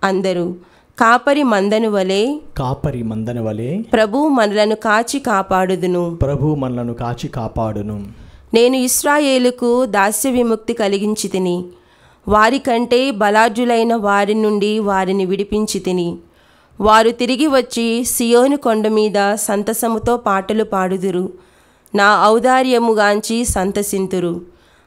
అందరూ కాపరి మందను వలె, కాపరి మందను వలె ప్రభు మనలను కాచి కాపాడుదును. ప్రభు మనలను కాచి కాపాడును. నేను ఇశ్రాయేలుకు దాస్య విముక్తి కలిగించి తిని, వారికంటే బలాఢ్యులైన వారి నుండి వారిని విడిపించి తిని. వారు తిరిగి వచ్చి సియోను కొండ మీద సంతసముతో పాటలు పాడుదురు. నా ఔదార్యముగాంచి సంతసింతురు.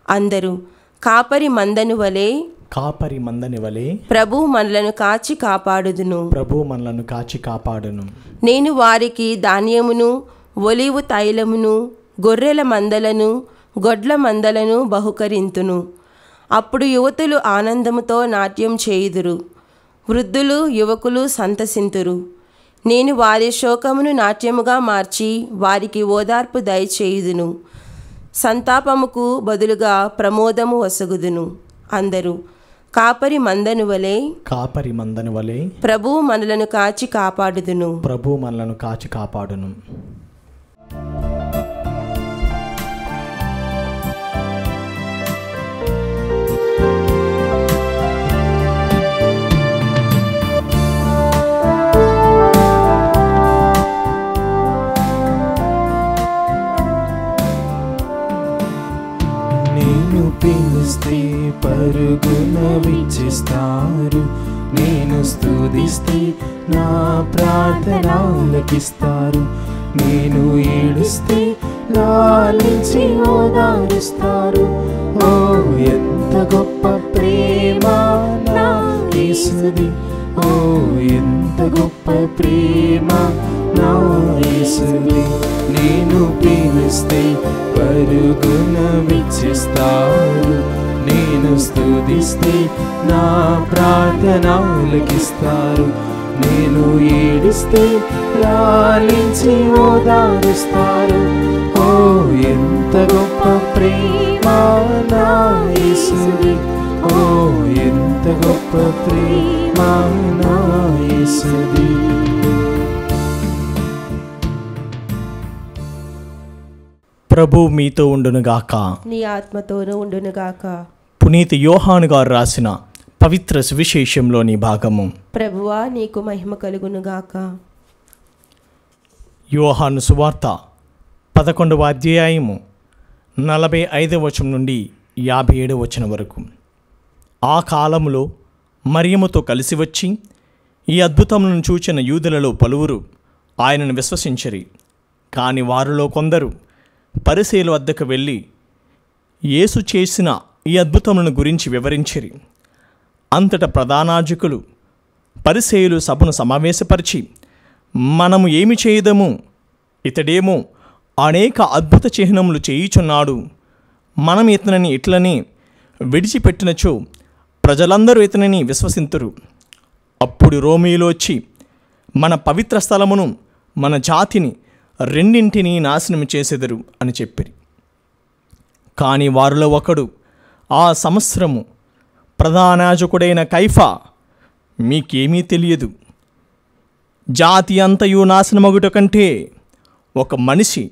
అందరూ కాపరి మందను వలె, కాపరి మందని వలె ప్రభు మనలను కాచి కాపాడుదును. ప్రభు మనలను కాచి కాపాడును. నేను వారికి ధాన్యమును, ఒలీవు తైలమును, గొర్రెల మందలను, గొడ్ల మందలను బహుకరింతును. అప్పుడు యువతులు ఆనందముతో నాట్యం చేయుదురు, వృద్ధులు యువకులు సంతసింతురు. నేను వారి శోకమును నాట్యముగా మార్చి వారికి ఓదార్పు దయచేయుదును. సంతాపముకు బదులుగా ప్రమోదము వసగుదును. అందరూ కాపరి మందను వలె, కాపరి మందను వలె ప్రభు మనలను కాచి కాపాడుదును. ప్రభు మనలను కాచి కాపాడును. పిలిస్తే పరుగున విచ్చిస్తారు. నేను స్తుతిస్తే నా ప్రార్థన ఆలకిస్తారు. నేను ఏడుస్తే లాలించి ఓదారుస్తారు. ఓ ఎంత గొప్ప ప్రేమ నా యేసుది, ఓ ఎంత గొప్ప ప్రేమ నా యేసుది. నేను పిలిస్తే పరుగున విచ్చిస్తారు. నేను స్తుతిస్తే నా ప్రార్థన ఆలకిస్తారు. నేను ఏడిస్తే లాలించి ఓదారుస్తారు. ఓ ఎంత గొప్ప ప్రేమ నా యేసుది, ఓ ఎంత గొప్ప ప్రేమ నా యేసుది. ప్రభు మీతో ఉండునుగాక, నీ ఆత్మతోనూ ఉండునుగాక. పునీత యోహాను గారు రాసిన పవిత్ర సువిశేషంలోని భాగము. ప్రభువా నీకు మహిమ కలుగునుగాక. యోహాను సువార్త 11వ అధ్యాయము 45వ వచనం నుండి 57వ వచనం వరకు. ఆ కాలములో మరియముతో కలిసి వచ్చి ఈ అద్భుతములను చూచిన యూదులలో పలువురు ఆయనను విశ్వసించిరి. కాని వారిలో కొందరు పరిసయ్యుల వద్దకు వెళ్ళి యేసు చేసిన ఈ అద్భుతములను గురించి వివరించిరి. అంతటా ప్రధానార్చకులు పరిసయ్యులు సభను సమావేశపరిచి, మనము ఏమి చేయదము? ఇతడేమో అనేక అద్భుత చిహ్నములు చేయుచున్నాడు. మనం ఇతనిని ఇట్లని విడిచిపెట్టినచో ప్రజలందరూ ఇతనిని విశ్వసింతురు. అప్పుడు రోమీయులు వచ్చి మన పవిత్ర స్థలమును మన జాతిని రెండింటినీ నాశనం చేసెదరు అని చెప్పిరి. కానీ వారిలో ఒకడు, ఆ సంవత్సరము ప్రధాన యాజకుడైన కైఫా, మీకేమీ తెలియదు, జాతి అంతయు నాశనమగుట కంటే ఒక మనిషి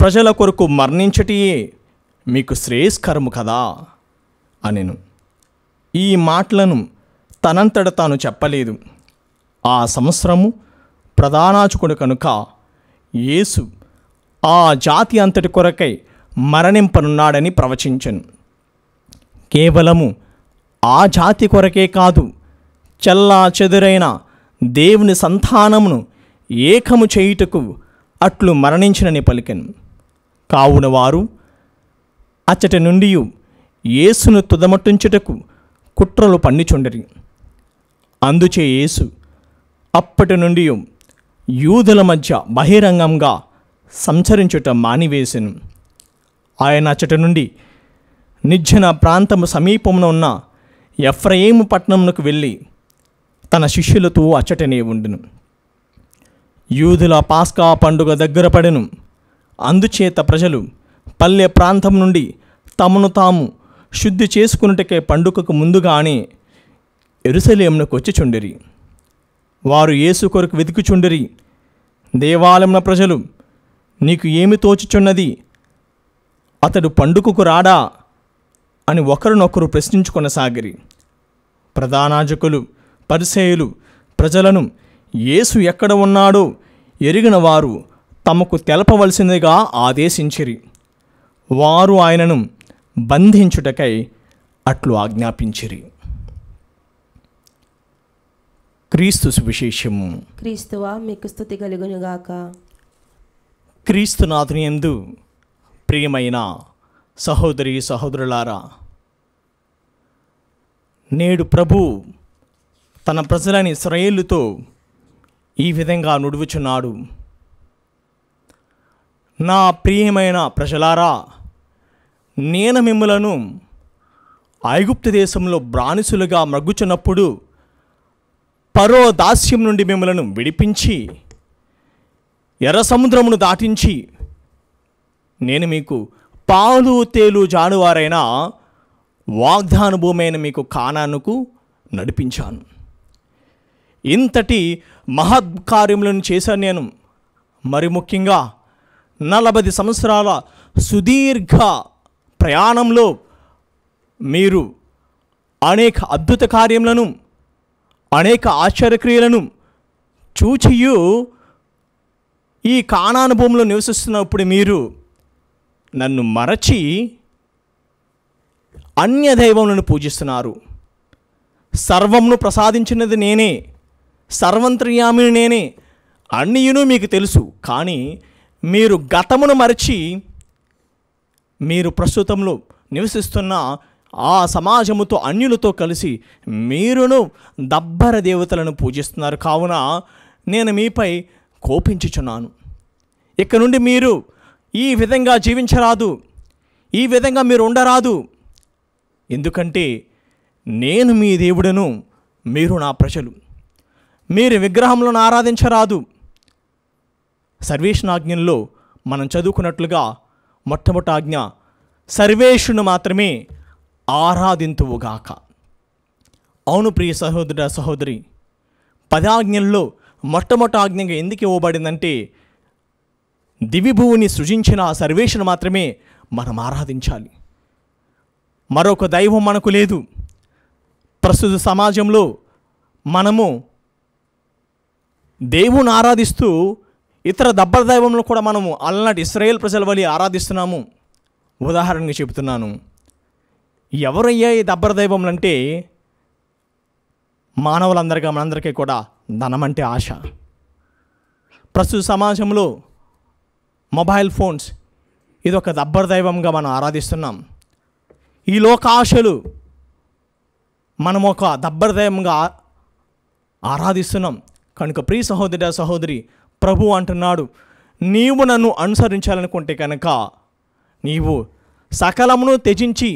ప్రజల కొరకు మరణించటియే మీకు శ్రేయస్కరము కదా అనెను. ఈ మాటలను తనంతట తాను చెప్పలేదు. ఆ సంవత్సరము ప్రధానార్చకుడు కనుక యేసు ఆ జాతి అంతటి కొరకై మరణింపనున్నాడని ప్రవచించెను. కేవలము ఆ జాతి కొరకే కాదు, చెల్లా చెదురైన దేవుని సంతానమును ఏకము చేయుటకు అట్లు మరణించినని పలికెను. కావున వారు అచ్చటి నుండి యేసును తుదమట్టుంచుటకు కుట్రలు పన్నిచుండరి. అందుచే యేసు అప్పటి నుండి యూదుల మధ్య బహిరంగంగా సంచరించుట మానివేసెను. ఆయన అచ్చటి నుండి నిర్జన ప్రాంతము సమీపమున ఉన్న ఎఫ్రాయిము పట్టణమునకు వెళ్ళి తన శిష్యులతో అచ్చటనే ఉండును. యూదుల పాస్కా పండుగ దగ్గర పడెను. అందుచేత ప్రజలు పల్లె ప్రాంతం నుండి తమను తాము శుద్ధి చేసుకున్నటకే పండుగకు ముందుగానే యెరూషలేమునకు వచ్చిచుండిరి. వారు యేసు కొరకు వెతుకుచుండిరి. దేవాలయమున ప్రజలు, నీకు ఏమి తోచుచున్నది, అతడు పండుగకు రాడా అని ఒకరినొకరు ప్రశ్నించుకొనసాగిరి. ప్రధానార్చకులు, పరిసయ్యులు ప్రజలను యేసు ఎక్కడ ఉన్నాడో ఎరిగిన వారు తమకు తెలపవలసిందిగా ఆదేశించిరి. వారు ఆయనను బంధించుటకై అట్లు ఆజ్ఞాపించిరి. క్రీస్తు సువిశేషము. క్రీస్తువా మీకు స్తుతి కలుగునుగాక. క్రీస్తునాథుని యందు ప్రియమైన సహోదరి సహోదరులారా, నేడు ప్రభు తన ప్రజలని ఇశ్రాయేలుతో ఈ విధంగా నుడువుచున్నాడు. నా ప్రియమైన ప్రజలారా, నేను మిమ్ములను ఐగుప్తు దేశంలో బానిసలుగా మగ్గుచున్నప్పుడు ఫరో దాస్యం నుండి మిమ్మలను విడిపించి ఎర్ర సముద్రమును దాటించి నేను మీకు పాలు తేలు జానువారైన వాగ్దాన భూమి అయిన మీకు కానానుకు నడిపించాను. ఇంతటి మహత్కార్యములను చేశాను నేను. మరి ముఖ్యంగా 40 సంవత్సరాల సుదీర్ఘ ప్రయాణంలో మీరు అనేక అద్భుత కార్యములను, అనేక ఆశ్చర్యక్రియలను చూచియు ఈ కానాను భూమిలో నివసిస్తున్నప్పుడు మీరు నన్ను మరచి అన్య దైవములను పూజిస్తున్నారు. సర్వమును ప్రసాదించినది నేనే, సర్వంతర్యామిని నేనే, అన్నియును మీకు తెలుసు. కానీ మీరు గతమును మరచి మీరు ప్రస్తుతంలో నివసిస్తున్న ఆ సమాజముతో అన్యులతో కలిసి మీరును దబ్బర దేవతలను పూజిస్తున్నారు. కావున నేను మీపై కోపించుచున్నాను. ఇక నుండి మీరు ఈ విధంగా జీవించరాదు, ఈ విధంగా మీరు ఉండరాదు. ఎందుకంటే నేను మీ దేవుడను, మీరు నా ప్రజలు. మీరు విగ్రహములను ఆరాధించరాదు. సర్వేశ్వరాజ్ఞల్లో మనం చదువుకున్నట్లుగా మొట్టమొదటి ఆజ్ఞ సర్వేశ్వరుని మాత్రమే ఆరాధింతువుగాక. అవును ప్రియ సహోదర సహోదరి, 10 ఆజ్ఞల్లో మొట్టమొదటి ఆజ్ఞగా ఎందుకు ఇవ్వబడిందంటే దివిభూని సృజించిన ఆ సర్వేశ్వరుని మాత్రమే మనం ఆరాధించాలి. మరొక దైవం మనకు లేదు. ప్రస్తుత సమాజంలో మనము దేవుని ఆరాధిస్తూ ఇతర దబ్బర దైవంలో కూడా మనము అలనాటి ఇశ్రాయేల్ ప్రజల వలె ఆరాధిస్తున్నాము. ఉదాహరణగా చెబుతున్నాను. ఎవరయ్యా ఈ దబ్బర దైవములు అంటే మానవులందరికీ మనందరికీ కూడా ధనం అంటే ఆశ. ప్రస్తుత సమాజంలో మొబైల్ ఫోన్స్ ఇది ఒక దబ్బర దైవంగా మనం ఆరాధిస్తున్నాం. ఈ లోకాశలు మనం ఒక దబ్బర దైవంగా ఆరాధిస్తున్నాం. కనుక ప్రియ సహోదర సహోదరి, ప్రభు అంటున్నాడు, నీవు నన్ను అనుసరించాలనుకుంటే కనుక నీవు సకలమును త్యజించి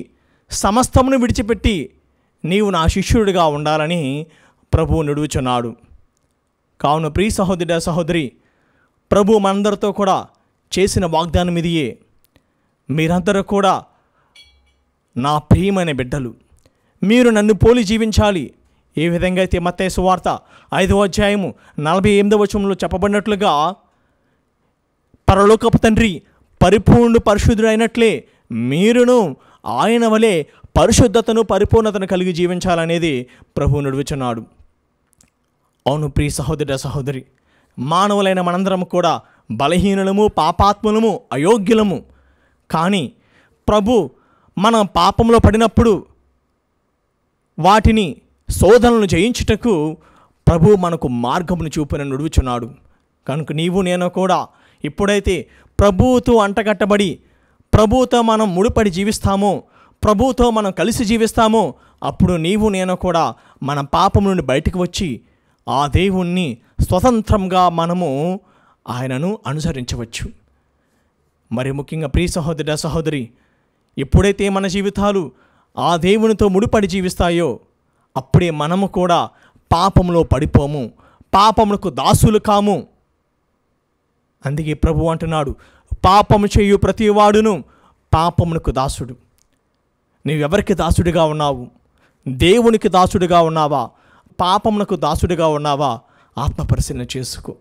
సమస్తమును విడిచిపెట్టి నీవు నా శిష్యుడిగా ఉండాలని ప్రభువు నడుచున్నాడు. కావున ప్రియ సహోదర సహోదరి, ప్రభు మనందరితో కూడా చేసిన వాగ్దానం ఇదియే. మీరందరూ కూడా నా ప్రియమైన బిడ్డలు, మీరు నన్ను పోలి జీవించాలి. ఏ విధంగా అయితే మత్తయి సువార్త 5వ అధ్యాయము 48వ వచనంలో చెప్పబడినట్లుగా పరలోకపు తండ్రి పరిపూర్ణ పరిశుద్ధుడు అయినట్లే మీరును ఆయన వలె పరిశుద్ధతను పరిపూర్ణతను కలిగి జీవించాలనేది ప్రభువు నడుచున్నాడు. అవును ప్రియ సహోదర సహోదరి, మానవులైన మనందరం కూడా బలహీనులము, పాపాత్ములము, అయోగ్యులము. కానీ ప్రభు మనం పాపంలో పడినప్పుడు వాటిని శోధనలను జయించుటకు ప్రభు మనకు మార్గమును చూపున నడుచున్నాడు. కనుక నీవు నేను కూడా ఇప్పుడైతే ప్రభువుతో అంటగట్టబడి ప్రభువుతో మనం ముడిపడి జీవిస్తామో, ప్రభువుతో మనం కలిసి జీవిస్తామో, అప్పుడు నీవు నేను కూడా మన పాపం నుండి బయటకు వచ్చి ఆ దేవుణ్ణి స్వతంత్రంగా మనము ఆయనను అనుసరించవచ్చు. మరి ముఖ్యంగా ప్రియ సహోదర సహోదరి, ఎప్పుడైతే మన జీవితాలు ఆ దేవునితో ముడిపడి జీవిస్తాయో అప్పుడే మనము కూడా పాపంలో పడిపోము, పాపములకు దాసులు కాము. అందుకే ప్రభు అంటున్నాడు, పాపము చేయు ప్రతివాడును పాపమునకు దాసుడు. నీవెవరికి దాసుడిగా ఉన్నావు? దేవునికి దాసుడిగా ఉన్నావా? పాపమునకు దాసుడిగా ఉన్నావా? ఆత్మపరిశీలన చేసుకో.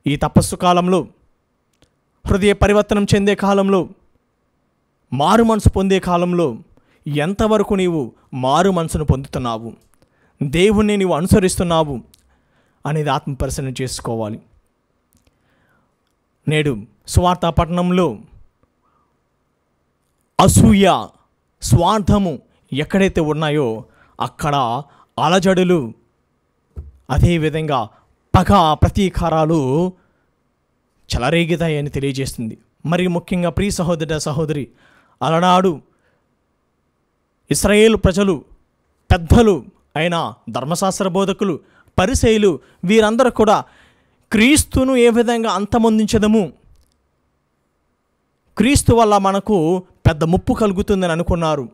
ఈ తపస్సు కాలంలో, హృదయ పరివర్తనం చెందే కాలంలో, మారు మనసు పొందే కాలంలో ఎంతవరకు నీవు మారు మనసును పొందుతున్నావు, దేవుణ్ణి నీవు అనుసరిస్తున్నావు అనేది ఆత్మపరిశీలన చేసుకోవాలి. నేడు సువార్త పట్టణంలో అసూయ, స్వార్థము ఎక్కడైతే ఉన్నాయో అక్కడ అలజడులు, అదేవిధంగా పగ, ప్రతీకారాలు చెలరేగుతాయని తెలియజేస్తుంది. మరి ముఖ్యంగా ప్రియ సహోదర సహోదరి, అలనాడు ఇశ్రాయేలు ప్రజలు, పెద్దలు అయిన ధర్మశాస్త్ర బోధకులు, పరిసయ్యులు వీరందరూ కూడా క్రీస్తును ఏ విధంగా అంతమొందించదము, క్రీస్తు వల్ల మనకు పెద్ద ముప్పు కలుగుతుందని అనుకున్నారు.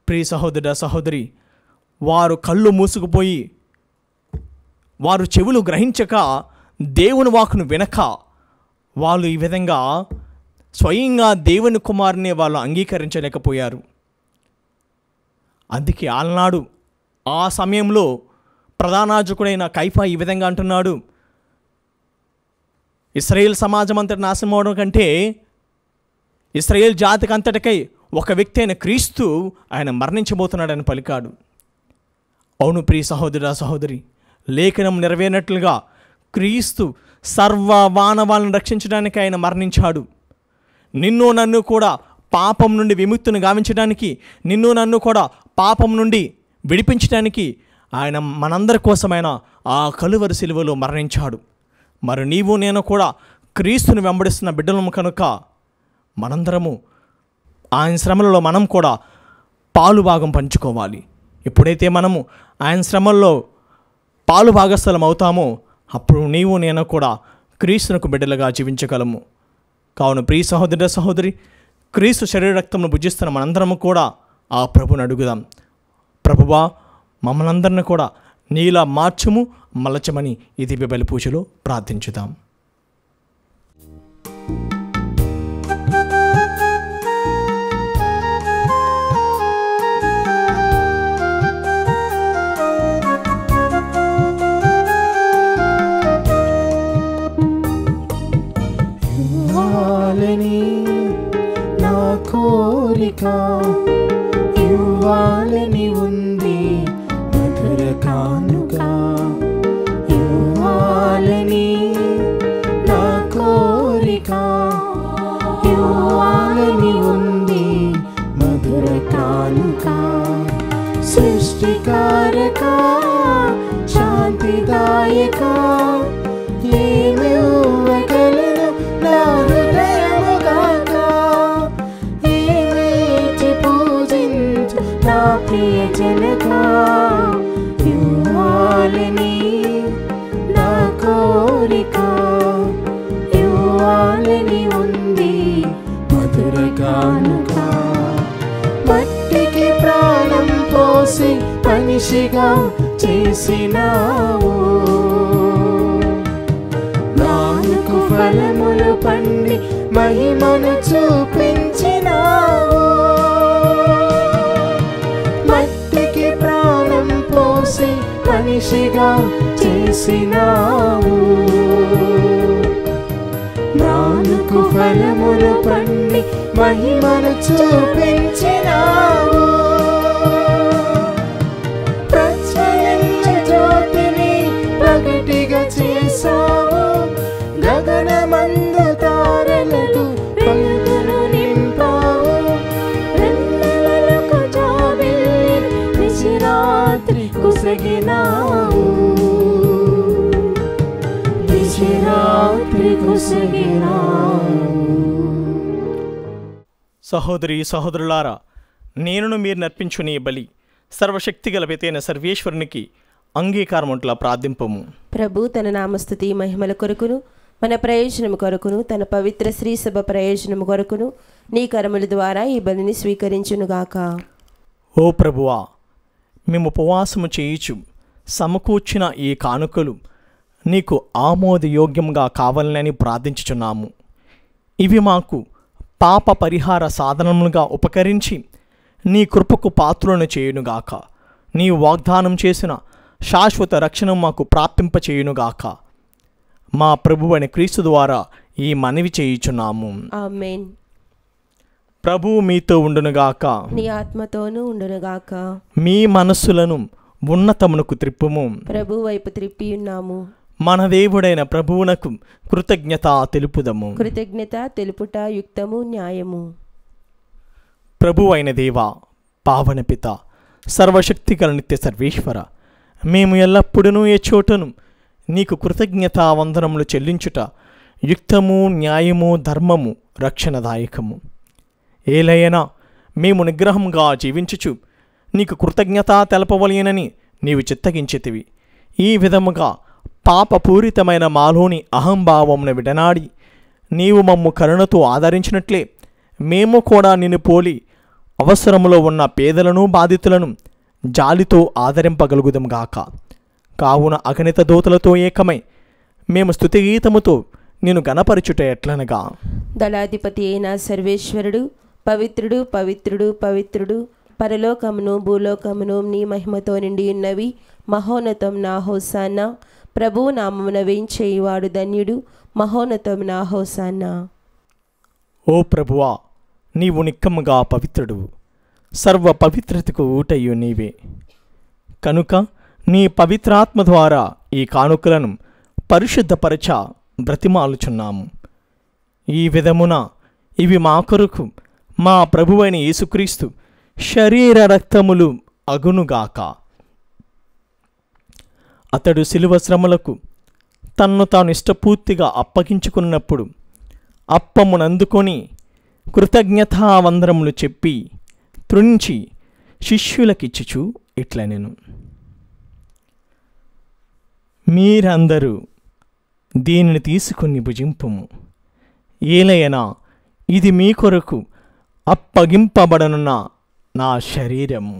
ప్రియ సహోదర సహోదరి, వారు కళ్ళు మూసుకుపోయి, వారు చెవులు గ్రహించక, దేవుని వాక్కును వినక, వాళ్ళు ఈ విధంగా స్వయంగా దేవుని కుమారుని వాళ్ళు అంగీకరించలేకపోయారు. అందుకే ఆనాడు ఆ సమయంలో ప్రధానార్చకుడైన కైఫా ఈ విధంగా అంటున్నాడు, ఇశ్రాయేల్ సమాజం అంతటి నాశనం అవడం కంటే ఇశ్రాయేల్ జాతికి అంతటికై ఒక వ్యక్తి అయిన క్రీస్తు ఆయన మరణించబోతున్నాడని పలికాడు. అవును ప్రియ సహోదర సహోదరి, లేఖనం నెరవేరినట్లుగా క్రీస్తు సర్వ మానవాళ్ళను రక్షించడానికి ఆయన మరణించాడు. నిన్ను నన్ను కూడా పాపం నుండి విముక్తిని గావించడానికి, నిన్ను నన్ను కూడా పాపం నుండి విడిపించడానికి ఆయన మనందరి కోసమైన ఆ కలువరి సిలువలో మరణించాడు. మరి నీవు నేను కూడా క్రీస్తుని వెంబడిస్తున్న బిడ్డలము కనుక మనందరము ఆయన శ్రమలలో మనం కూడా పాలు భాగం పంచుకోవాలి. ఎప్పుడైతే మనము ఆయన శ్రమల్లో పాలు భాగస్థలం అవుతామో అప్పుడు నీవు నేను కూడా క్రీస్తునకు బిడ్డలుగా జీవించగలము. కావున ప్రియ సహోదర సహోదరి, క్రీస్తు శరీర రక్తమును భుజిస్తున్న మనందరము కూడా ఆ ప్రభుని అడుగుదాం, ప్రభువా మమ్మల్ని అందరిని కూడా నీలా మార్చుము, మలచమని ఈ దివ్య బలి పూజలో ప్రార్థించుదాం. నా కోరిక ఇవ్వాలని ఉంది, మధుర కానుక ఇవ్వాలని నా కోరిక ఇవ్వాలని ఉంది, మధుర కానుక సృష్టికారక శాంతిదాయక ఏమివ్వగలను నా హృదయముగాక, ఏమేచి పూజించు నా ప్రియజనగా ఇవ్వాలని నా కోరిక దాగి ఉంది మధుర కానుక. మట్టికి ప్రాణం పోసి మనిషిగా చేసినావు, నాలుగు ఫలములు పండి మహిమను చూపించినావు. మట్టికి ప్రాణం పోసి మనిషిగా చేసినావు, నాలుగు ఫలములు పండి మహిమను చూపించినావు. ప్రజ్వలించే జ్యోతిని పగటిగా చేసావు, గగనమందు తారలకు వెలుగును నింపావు. వెన్నెలకు జాబిల్లి నిశిరాత్రి కుసగినావు, నిశిరాత్రి కుసగినావు. సహోదరి సహోదరులారా, నేనును మీరు నర్పించుని బలి సర్వశక్తిగల పితైన సర్వేశ్వరునికి అంగీకారముంట్లా ప్రార్థింపము. ప్రభు తన నామస్తుతి మహిమల కొరకును మన ప్రయోజనము కొరకును తన పవిత్ర శ్రీసభ ప్రయోజనము కొరకును నీ కరముల ద్వారా ఈ బలిని స్వీకరించునుగాక. ఓ ప్రభువా, మేము ఉపవాసము చేయుచు సమకూర్చిన ఈ కానుకలు నీకు ఆమోదయోగ్యంగా కావాలని ప్రార్థించుచున్నాము. ఇవి మాకు పాప పరిహార సాధనములుగా ఉపకరించి నీ కృపకు పాత్రలను చేయునుగాక. నీ వాగ్దానం చేసిన శాశ్వత రక్షణ మాకు ప్రాప్తింపచేయునుగాక. మా ప్రభువైన క్రీస్తు ద్వారా ఈ మనవి చేయుచున్నాము. ఆమేన్. ప్రభువు మీతో ఉండునుగాక, నీ ఆత్మతోనూ ఉండునుగాక. మీ మనస్సులను ఉన్నతమునకు త్రిప్పుము. ప్రభు వైపు త్రిప్పి ఉన్నాము. మన దేవుడైన ప్రభువునకు కృతజ్ఞత తెలుపుదము. కృతజ్ఞత తెలుపుట యుక్తము న్యాయము. ప్రభువైన దేవా, పావన పిత, సర్వశక్తిగల నిత్య సర్వేశ్వర, మేము ఎల్లప్పుడూ ఏ చోటను నీకు కృతజ్ఞతా వందనములు చెల్లించుట యుక్తము న్యాయము ధర్మము రక్షణదాయకము. ఏలయనా మేము నిగ్రహంగా జీవించుచు నీకు కృతజ్ఞత తెలపవలయనని నీవు చిత్తగించితివి. ఈ విధముగా పాపపూరితమైన మాలోని అహంభావమును విడనాడి నీవు మమ్ము కరుణతో ఆదరించినట్లే మేము కూడా నిన్ను పోలి అవసరములో ఉన్న పేదలను బాధితులను జాలితో ఆదరింపగలుగుదాంగాక. కావున అగణిత దూతలతో ఏకమై మేము స్తుతిగీతముతో నేను గణపరచుట ఎట్లనగా, దళాధిపతి అయిన సర్వేశ్వరుడు పవిత్రుడు పవిత్రుడు పవిత్రుడు, పరలోకమును భూలోకమును నీ మహిమతో నిండి ఉన్నవి. మహోన్నతం నా హోసానా, ప్రభు నామమున వేంచేయువాడు ధన్యుడు. మహోన్నతం నా హోసానా. ఓ ప్రభువా, నీవు నిక్కముగా పవిత్రుడువు, సర్వ పవిత్రతకు ఊటయు నీవే. కనుక నీ పవిత్రాత్మ ద్వారా ఈ కానుకలను పరిశుద్ధపరచ బ్రతిమాలుచున్నాము. ఈ విధమున ఇవి మా కొరకు మా ప్రభువైన యేసుక్రీస్తు శరీర రక్తములు అగునుగాక. అతడు శిలువ శ్రమలకు తన్ను తాను ఇష్టపూర్తిగా అప్పగించుకున్నప్పుడు అప్పమునందుకొని కృతజ్ఞతావందనములు చెప్పి త్రుంచి శిష్యులకిచ్చుచు ఇట్లనెను, మీరందరూ దీనిని తీసుకుని భుజింపుము. ఏలయనా ఇది మీ కొరకు అప్పగింపబడనున్న నా శరీరము.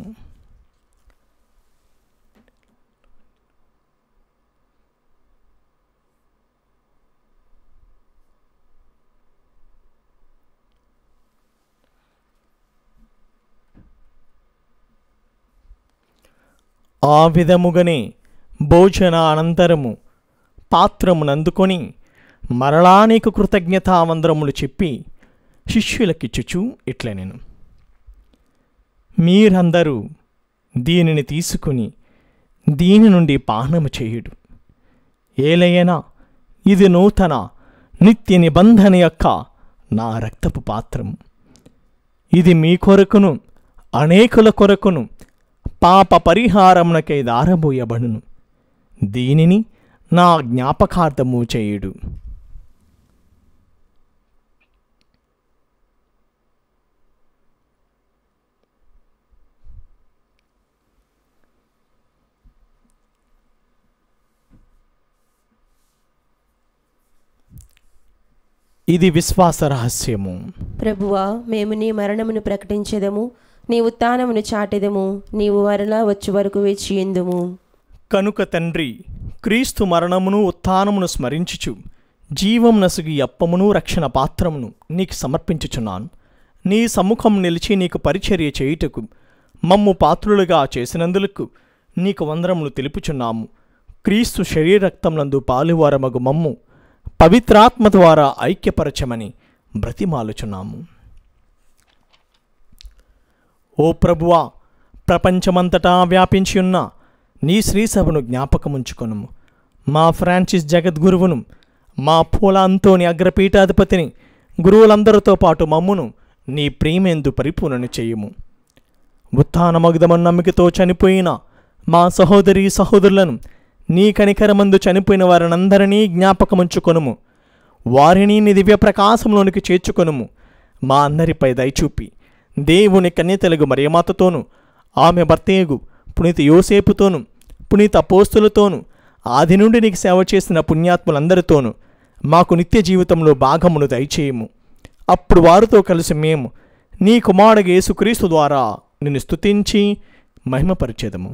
ఆ విధముగానే భోజన అనంతరము పాత్రమునందుకొని మరలా నీకు కృతజ్ఞతావందనములు చెప్పి శిష్యులకిచ్చుచు ఇట్లనెను, మీరందరూ దీనిని తీసుకుని దీని నుండి పానము చేయుడు. ఏలయనా ఇది నూతన నిత్య నిబంధన యొక్క నా రక్తపు పాత్రము. ఇది మీ కొరకును అనేకుల కొరకును పాప పరిహారమునకై దారబోయబడును. దీనిని నా జ్ఞాపకార్థము చేయుడు. ఇది విశ్వాస రహస్యము. ప్రభువా, మేము నీ మరణమును ప్రకటించెదము, నీ ఉత్థానమును చాటెదము, నీవు మరలా వచ్చే వరకు వేచియుందుము. కనుక తండ్రి, క్రీస్తు మరణమును ఉత్థానమును స్మరించుచు జీవం నసుగి అప్పమును రక్షణ పాత్రమును నీకు సమర్పించుచున్నాను. నీ సమ్ముఖం నిలిచి నీకు పరిచర్య చేయుటకు మమ్ము పాత్రులుగా చేసినందులకు నీకు వందనములు తెలుపుచున్నాము. క్రీస్తు శరీరరక్తములందు పాలువారమగు మమ్ము పవిత్రాత్మ ద్వారా ఐక్యపరచమని బ్రతిమాలుచున్నాము. ఓ ప్రభువా, ప్రపంచమంతటా వ్యాపించి ఉన్న నీ శ్రీసభను జ్ఞాపకముంచుకొనుము. మా ఫ్రాన్సిస్ జగద్గురువును, మా పూల అంతోని అగ్రపీఠాధిపతిని, గురువులందరితో పాటు మమ్మును నీ ప్రేమేందు పరిపూర్ణను చేయుము. ఉత్థానమగుదమన్న నమ్మికతో చనిపోయిన మా సహోదరి సహోదరులను, నీ కనికరమందు చనిపోయిన వారినందరినీ జ్ఞాపకముంచుకొనుము. వారిని నీ దివ్య ప్రకాశంలోనికి చేర్చుకొనుము. మా అందరిపై దయచూపి దేవుని కన్యతెలుగు మరియమాతతోనూ, ఆమె భర్తేగు పునీత యోసేపుతోనూ, పునీత అపోస్తులతోనూ, ఆది నుండి నీకు సేవ చేసిన పుణ్యాత్ములందరితోనూ మాకు నిత్య జీవితంలో భాగమును దయచేయము. అప్పుడు వారితో కలిసి మేము నీ కుమారుడు యేసుక్రీస్తు ద్వారా నిన్ను స్తుతించి మహిమపరిచెదము.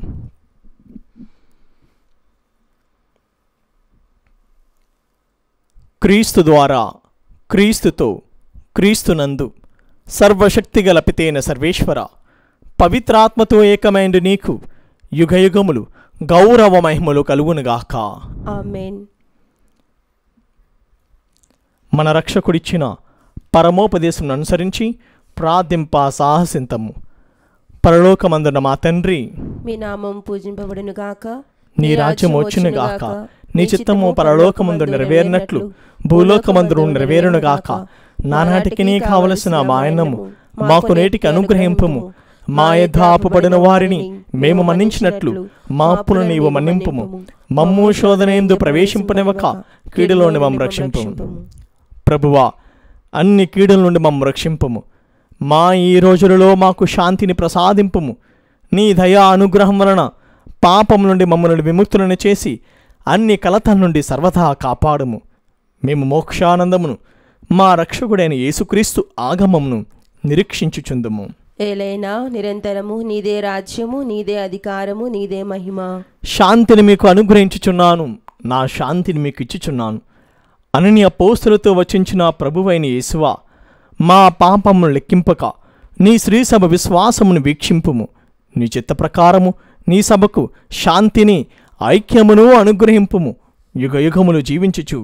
క్రీస్తు ద్వారా, క్రీస్తుతో, క్రీస్తునందు సర్వశక్తిగల పితైన సర్వేశ్వర, పవిత్రాత్మతో ఏకమైండు నీకు యుగయుగములు గౌరవ మహిమలు కలుగునుగాక. ఆమేన్. మన రక్షకుడిచ్చిన పరమోపదేశం అనుసరించి ప్రార్థింప సాహసింతము. పరలోకమందున మా తండ్రి, మీ నామం పూజింపబడునుగాక, నీ రాజ్యం వచ్చునుగాక, నీ చిత్తము పరలోకమందు నెరవేరినట్లు భూలోకమందు నెరవేరునుగాక. నానాటికి నీ కావలసిన మాయనము మాకు నేటికి అనుగ్రహింపుము. మా యథాపబడిన వారిని మేము మన్నించినట్లు మా అప్పును నీవు మన్నింపుము. మమ్ము శోధనయందు ప్రవేశింపనివ్వక కీడులోని మమ్ము రక్షింపుము. ప్రభువా, అన్ని కీడుల నుండి మమ్ము రక్షింపుము. మా ఈ రోజులలో మాకు శాంతిని ప్రసాదింపుము. నీ దయా అనుగ్రహం వలన పాపం నుండి మమ్మల్ని విముక్తులను చేసి అన్ని కలతల నుండి సర్వదా కాపాడుము. మేము మోక్షానందమును మా రక్షకుడైన యేసుక్రీస్తు ఆగమమును నిరీక్షించుచుందుము. ఏలైనా నిరంతరము నీదే రాజ్యము, నీదే అధికారము, నీదే మహిమ. శాంతిని మీకు అనుగ్రహించుచున్నాను, నా శాంతిని మీకు ఇచ్చుచున్నాను అని నీ అపోస్తలులతో వచించిన ప్రభువైన యేసువా, మా పాపమును లెక్కింపక నీ శ్రీసభ విశ్వాసమును వీక్షింపుము. నీ చిత్త ప్రకారము నీ సభకు శాంతిని, ఐక్యమును అనుగ్రహింపుము. యుగయుగములు జీవించుచు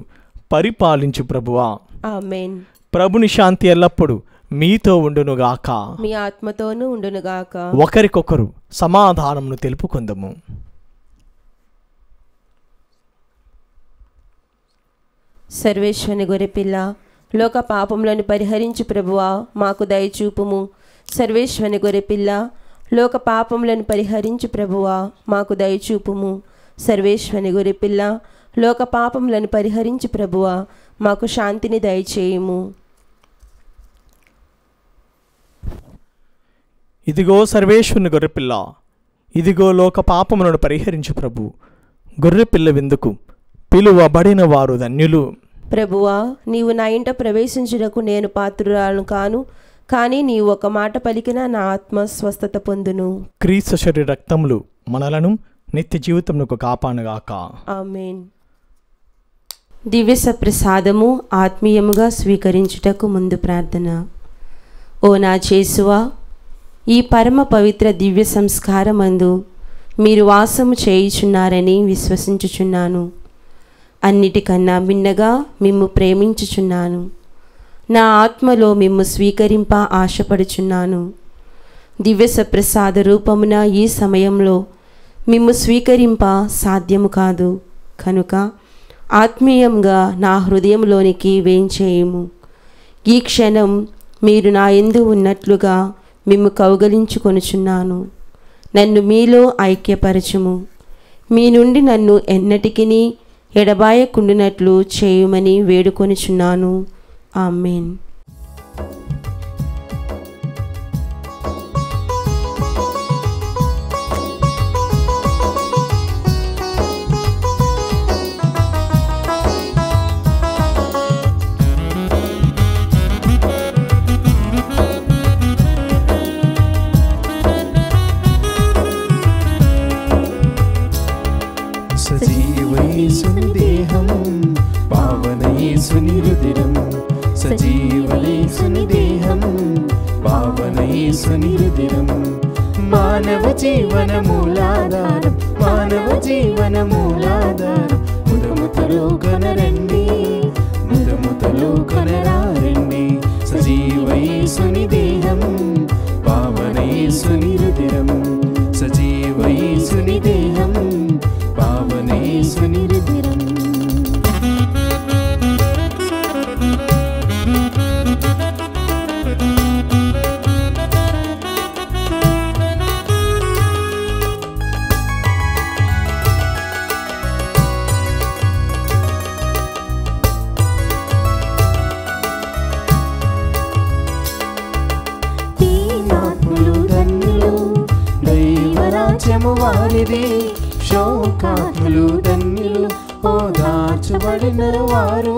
పరిపాలించు ప్రభువా. ఆమేన్. ప్రభుని శాంతి ఎల్లప్పుడూ మీతో ఉండునుగాక, మీ ఆత్మతోనూ ఉండునుగాక. ఒకరికొకరు సమాధానమును తెలుపుకుందము. సర్వేశ్వరుని గొర్రెపిల్ల, లోక పాపములను పరిహరించు ప్రభువా, మాకు దయచూపుము. సర్వేశ్వరుని గొర్రెపిల్ల, లోక పాపములను పరిహరించు ప్రభువా, మాకు దయచూపుము. సర్వేశ్వరుని గొర్రెపిల్ల, లోక పాపములను పరిహరించు ప్రభువా, మాకు శాంతిని దయచేయుము. ఇదిగో సర్వేశ్వరుని గొర్రెపిల్ల, ఇదిగో లోక పాపములను పరిహరించు ప్రభు. గొర్రెపిల్ల విందుకు పిలువబడిన వారు ధన్యులు. ప్రభువా, నీవు నా ఇంట ప్రవేశించుటకు నేను పాత్రురాలను కాను, కానీ నీవు ఒక మాట పలికినా నా ఆత్మ స్వస్థత పొందును. క్రీస్తు శరీర రక్తములు మనలను నిత్య జీవితమునకు కాపానుగాక. ఆమేన్. దివ్య సప్రసాదము ఆత్మీయముగా స్వీకరించుటకు ముందు ప్రార్థన. ఓ నా యేసువా, ఈ పరమ పవిత్ర దివ్య సంస్కారమందు మీరు వాసము చేయుచున్నారని విశ్వసించుచున్నాను. అన్నిటికన్నా మిన్నగా మిమ్ము ప్రేమించుచున్నాను. నా ఆత్మలో మిమ్ము స్వీకరింప ఆశపడుచున్నాను. దివ్య సప్రసాద రూపమున ఈ సమయంలో మిమ్ము స్వీకరింప సాధ్యము కాదు. కనుక ఆత్మీయంగా నా హృదయంలోనికి వేంచేయుము. ఈ క్షణం మీరు నా యందు ఉన్నట్లుగా మిమ్ము కౌగలించుకొనుచున్నాను. నన్ను మీలో ఐక్యపరచుము. మీ నుండి నన్ను ఎన్నటికిని ఎడబాయకుండునట్లు చేయుమని వేడుకొనుచున్నాను. ఆమేన్. యేసుని రుధిరం మానవ జీవన మూలాధారం మానవ జీవన మూలాధారం ముదముతలో కనరండి ముదముతలో కనరారండి సజీవ యేసుని దేహం పావన యేసుని రుధిరం సజీవ యేసుని దేహం పావన యేసుని రుధిరం వారిది శోకాత్ములు ధన్యులు ఓదార్చబడిన వారు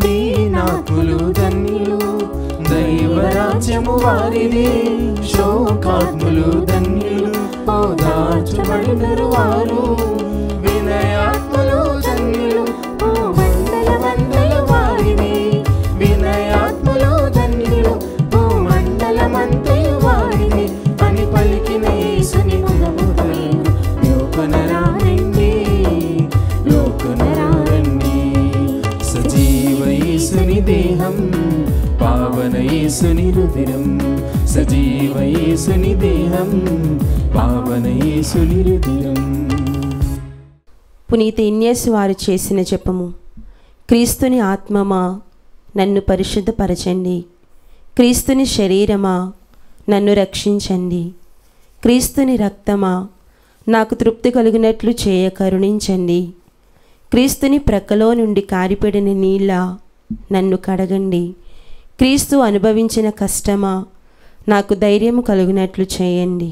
దీనాత్ములు ధన్యులు దైవరాజ్యము వారిది శోకాత్ములు ధన్యులు ఓదార్చబడిన వారు వినయాత్ములు ధన్యులు ఓ మండల మండల వారిది వినయాత్ములు ధన్యులు ఓ మండలమంతయు వారిది అని పలికిన యేసుని ముదముతలు లోకనరారండి లోకనరారండి సజీవ యేసుని దేహం పావన యేసుని రుధిరం సజీవ యేసుని దేహం పావన యేసుని రుధిరం. పునీత ఇన్యాసు వారు చేసిన జపము. క్రీస్తుని ఆత్మమా నన్ను పరిశుద్ధపరచండి, క్రీస్తుని శరీరమా నన్ను రక్షించండి, క్రీస్తుని రక్తమా నాకు తృప్తి కలిగినట్లు చేయ కరుణించండి, క్రీస్తుని ప్రక్కలో నుండి కారిపడిన నీళ్ళ నన్ను కడగండి, క్రీస్తు అనుభవించిన కష్టమా నాకు ధైర్యము కలిగినట్లు చేయండి.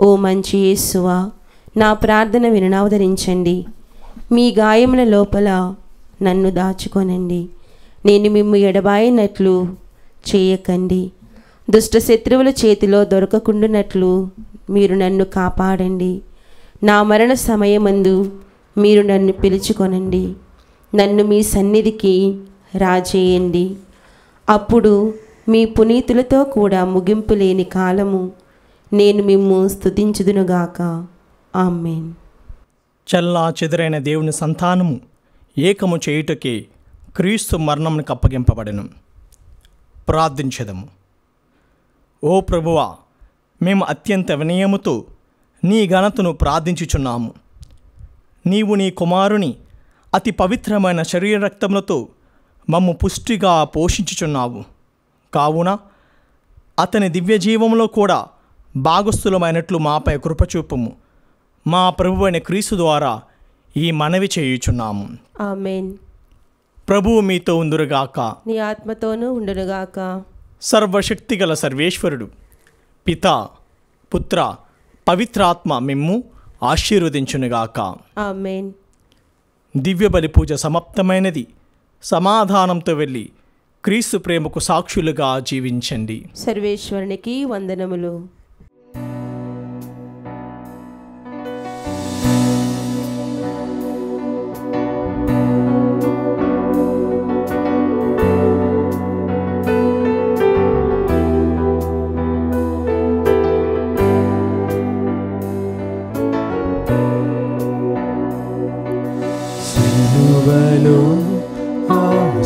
ఓ మంచి యేసువా నా ప్రార్థన వినవదరించండి, మీ గాయముల లోపల నన్ను దాచుకొనండి, నేను మిమ్ము ఎడబాయినట్లు చేయకండి, దుష్ట శత్రువుల చేతిలో దొరకకుండునట్లు మీరు నన్ను కాపాడండి, నా మరణ సమయమందు మీరు నన్ను పిలుచుకొనండి, నన్ను మీ సన్నిధికి రాజేయండి. అప్పుడు మీ పునీతులతో కూడా ముగింపు లేని కాలము నేను మిమ్ము స్తుతించుదునుగాక. ఆమేన్. చల్లా చెదురైన దేవుని సంతానము ఏకము చేయుటకే క్రీస్తు మరణమునకు అప్పగింపబడెను. ప్రార్థించెదము. ఓ ప్రభువా, మేము అత్యంత వినయముతో నీ ఘనతను ప్రార్థించుచున్నాము. నీవు నీ కుమారుని అతి పవిత్రమైన శరీర రక్తములతో మమ్ము పుష్టిగా పోషించుచున్నావు. కావున అతని దివ్య జీవంలో కూడా భాగస్థులమైనట్లు మాపై కృపచూపము. మా ప్రభువైన క్రీస్తు ద్వారా ఈ మనవి చేయుచున్నాము. ఆమేన్. ప్రభువు మీతో ఉందురుగాక, నీ ఆత్మతోనూ ఉండునుగాక. సర్వశక్తిగల సర్వేశ్వరుడు పితా పుత్ర పవిత్రాత్మ మిమ్ము ఆశీర్వదించునుగాక. ఆమేన్. దివ్య బలి పూజ సమాప్తమైనది. సమాధానంతో వెళ్ళి క్రీస్తు ప్రేమకు సాక్షులుగా జీవించండి. సర్వేశ్వరునికి వందనములు.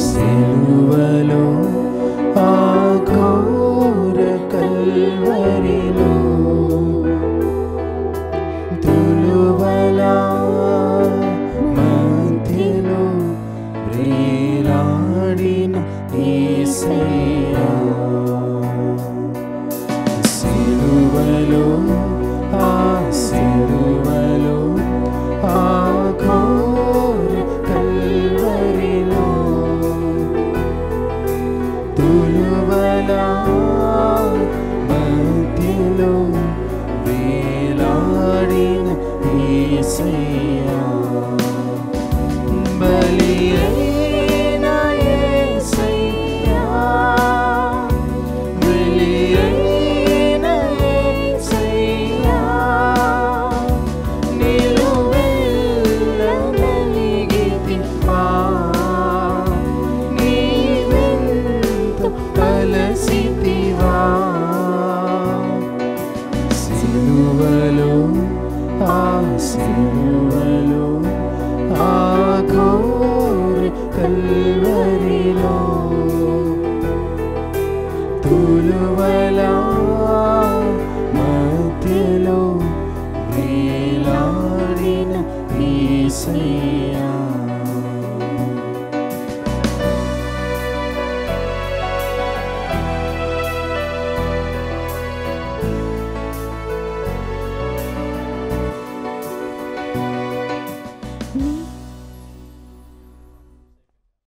సిలువలో ఆ ఘోర కల్వరిలో యేసయ్యా